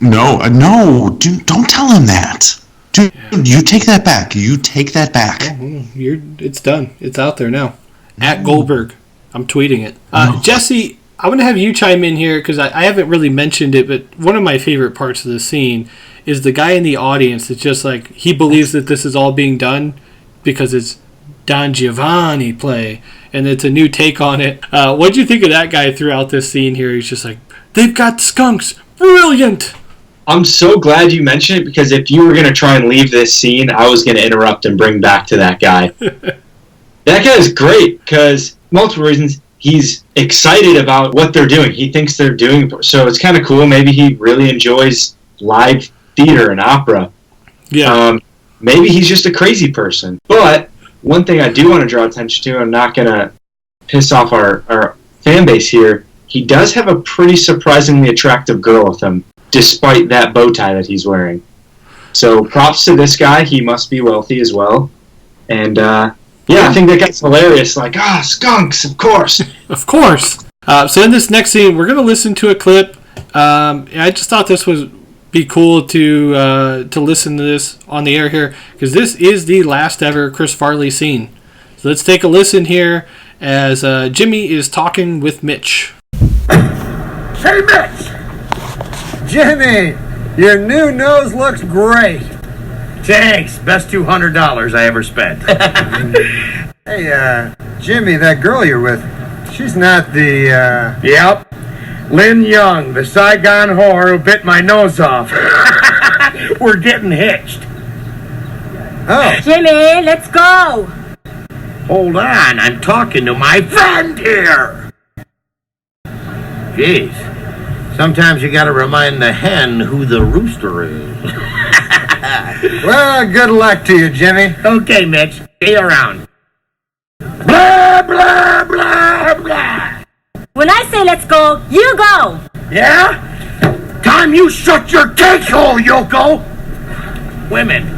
No, dude, don't tell him that. Dude, you take that back. You take that back. It's done. It's out there now. At Goldberg. I'm tweeting it. Jesse, I want to have you chime in here because I haven't really mentioned it, but one of my favorite parts of the scene is the guy in the audience that's just like, he believes that this is all being done because it's Don Giovanni play, and it's a new take on it. What do you think of that guy throughout this scene here? He's just like, "They've got skunks. Brilliant." I'm so glad you mentioned it because if you were going to try and leave this scene, I was going to interrupt and bring back to that guy. That guy is great because multiple reasons. He's excited about what they're doing. He thinks they're doing so. It's kind of cool. Maybe he really enjoys live theater and opera. Yeah. Maybe he's just a crazy person. But one thing I do want to draw attention to, I'm not going to piss off our fan base here, he does have a pretty surprisingly attractive girl with him, despite that bow tie that he's wearing. So props to this guy. He must be wealthy as well. And, I think that guy's hilarious. Like, skunks, of course. Of course. So in this next scene, we're going to listen to a clip. I just thought this would be cool to listen to this on the air here, because this is the last ever Chris Farley scene. So let's take a listen here as Jimmy is talking with Mitch. Hey, Mitch! Jimmy, your new nose looks great. Thanks. Best $200 I ever spent. Hey, Jimmy, that girl you're with, she's not the, Yep. Lynn Young, the Saigon whore who bit my nose off. We're getting hitched. Oh, Jimmy, let's go. Hold on, I'm talking to my friend here. Jeez, sometimes you gotta remind the hen who the rooster is. well, good luck to you, Jimmy. Okay, Mitch, see you around. Blah, blah, blah, blah. When I say let's go, you go. Yeah? Time you shut your cake hole, Yoko! Women.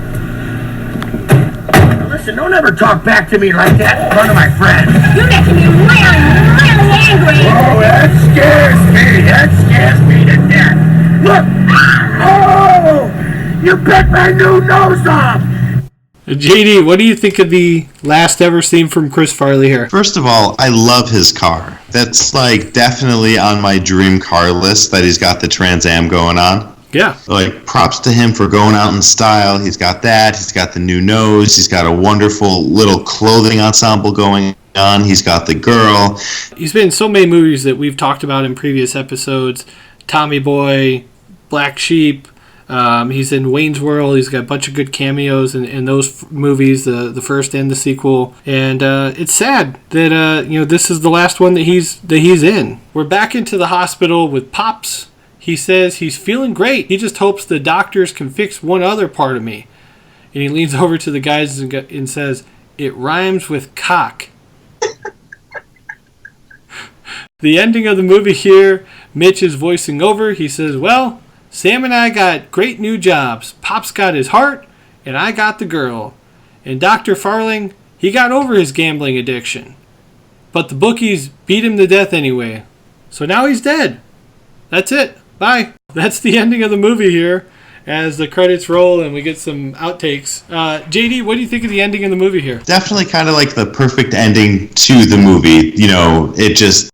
Listen, don't ever talk back to me like that in front of my friends. You're making me really, really angry. Oh, that scares me. That scares me to death. Look! Oh! You bit my new nose off! JD, what do you think of the last ever scene from Chris Farley here? First of all, I love his car. That's like definitely on my dream car list that he's got the Trans Am going on. Yeah. Like, props to him for going out in style. He's got that. He's got the new nose. He's got a wonderful little clothing ensemble going on. He's got the girl. He's been in so many movies that we've talked about in previous episodes. Tommy Boy, Black Sheep. He's in Wayne's World. He's got a bunch of good cameos in those movies, the first and the sequel. And it's sad that this is the last one that he's in. We're back into the hospital with Pops. He says he's feeling great. He just hopes the doctors can fix one other part of me. And he leans over to the guys and says, "It rhymes with cock." The ending of the movie here, Mitch is voicing over. He says, "Well, Sam and I got great new jobs. Pop's got his heart, and I got the girl. And Dr. Farling, he got over his gambling addiction. But the bookies beat him to death anyway. So now he's dead. That's it. Bye." That's the ending of the movie here as the credits roll and we get some outtakes. JD, what do you think of the ending of the movie here? Definitely kind of like the perfect ending to the movie. It just,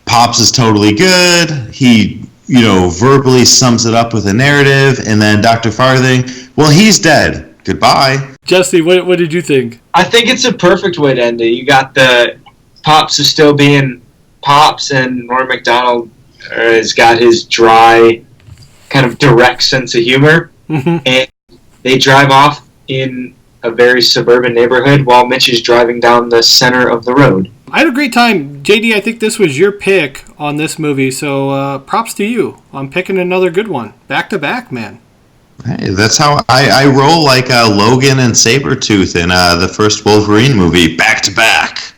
Pops is totally good. He, verbally sums it up with a narrative. And then Dr. Farthing, well, he's dead. Goodbye. Jesse, what did you think? I think it's a perfect way to end it. You got the Pops is still being Pops, and Norm Macdonald has got his dry, kind of direct sense of humor. Mm-hmm. And they drive off in a very suburban neighborhood while Mitch is driving down the center of the road. I had a great time. JD, I think this was your pick on this movie, so props to you on picking another good one. Back to back, man. Hey, that's how I roll, like Logan and Sabretooth in the first Wolverine movie, back to back.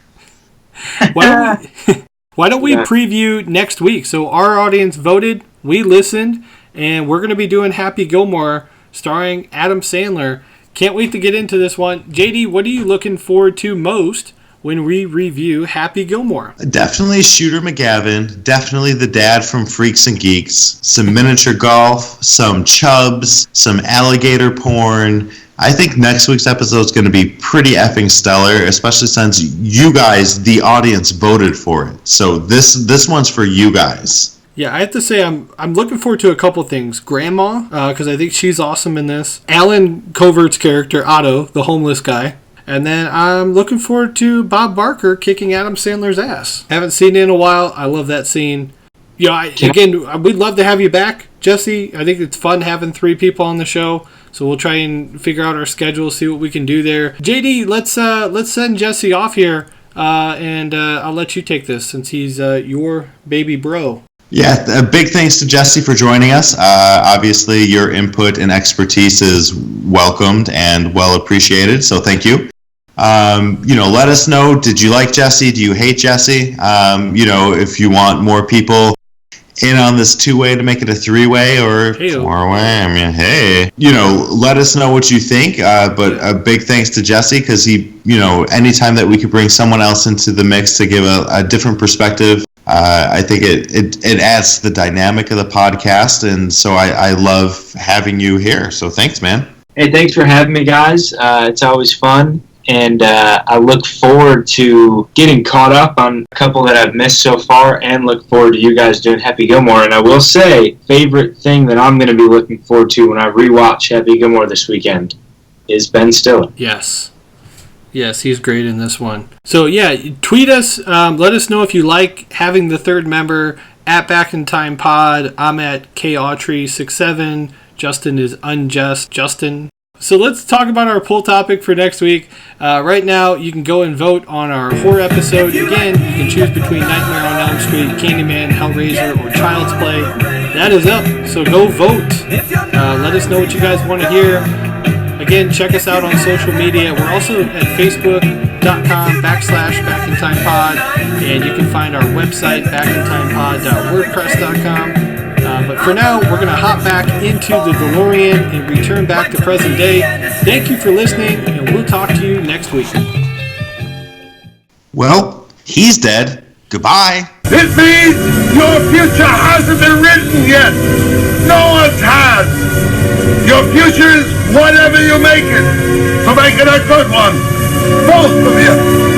Why don't we preview next week? So our audience voted, we listened, and we're going to be doing Happy Gilmore starring Adam Sandler. Can't wait to get into this one. JD, what are you looking forward to most when we review Happy Gilmore? Definitely Shooter McGavin. Definitely the dad from Freaks and Geeks. Some miniature golf. Some chubs. Some alligator porn. I think next week's episode is going to be pretty effing stellar, especially since you guys, the audience, voted for it. So this one's for you guys. Yeah, I have to say I'm looking forward to a couple things. Grandma, because I think she's awesome in this. Alan Covert's character, Otto, the homeless guy. And then I'm looking forward to Bob Barker kicking Adam Sandler's ass. Haven't seen it in a while. I love that scene. We'd love to have you back, Jesse. I think it's fun having 3 people on the show. So we'll try and figure out our schedule, see what we can do there. JD, let's send Jesse off here, and I'll let you take this since he's your baby bro. Yeah, big thanks to Jesse for joining us. Obviously, your input and expertise is welcomed and well appreciated, so thank you. Let us know, did you like Jesse? Do you hate Jesse? If you want more people in on this 2-way to make it a 3-way or 4-way, let us know what you think. But a big thanks to Jesse, because he, anytime that we could bring someone else into the mix to give a different perspective, I think it adds to the dynamic of the podcast, and so I love having you here. So thanks, man. Hey, thanks for having me, guys. It's always fun, and I look forward to getting caught up on a couple that I've missed so far, and look forward to you guys doing Happy Gilmore. And I will say, favorite thing that I'm going to be looking forward to when I rewatch Happy Gilmore this weekend is Ben Stiller. Yes, he's great in this one. So, yeah, tweet us. Let us know if you like having the third member at Back in Time Pod. I'm at KAutry67. Justin is Unjust Justin. So let's talk about our poll topic for next week. Right now, you can go and vote on our horror episode. Again, you can choose between Nightmare on Elm Street, Candyman, Hellraiser, or Child's Play. That is up, so go vote. Let us know what you guys want to hear. Again, check us out on social media. We're also at facebook.com/backintimepod, and you can find our website, backintimepod.wordpress.com. But for now, we're going to hop back into the DeLorean and return back to present day. Thank you for listening, and we'll talk to you next week. Well, he's dead. Goodbye. This means your future hasn't been written yet. No one's has. Your future is whatever you make it. So make it a good one. Both of you.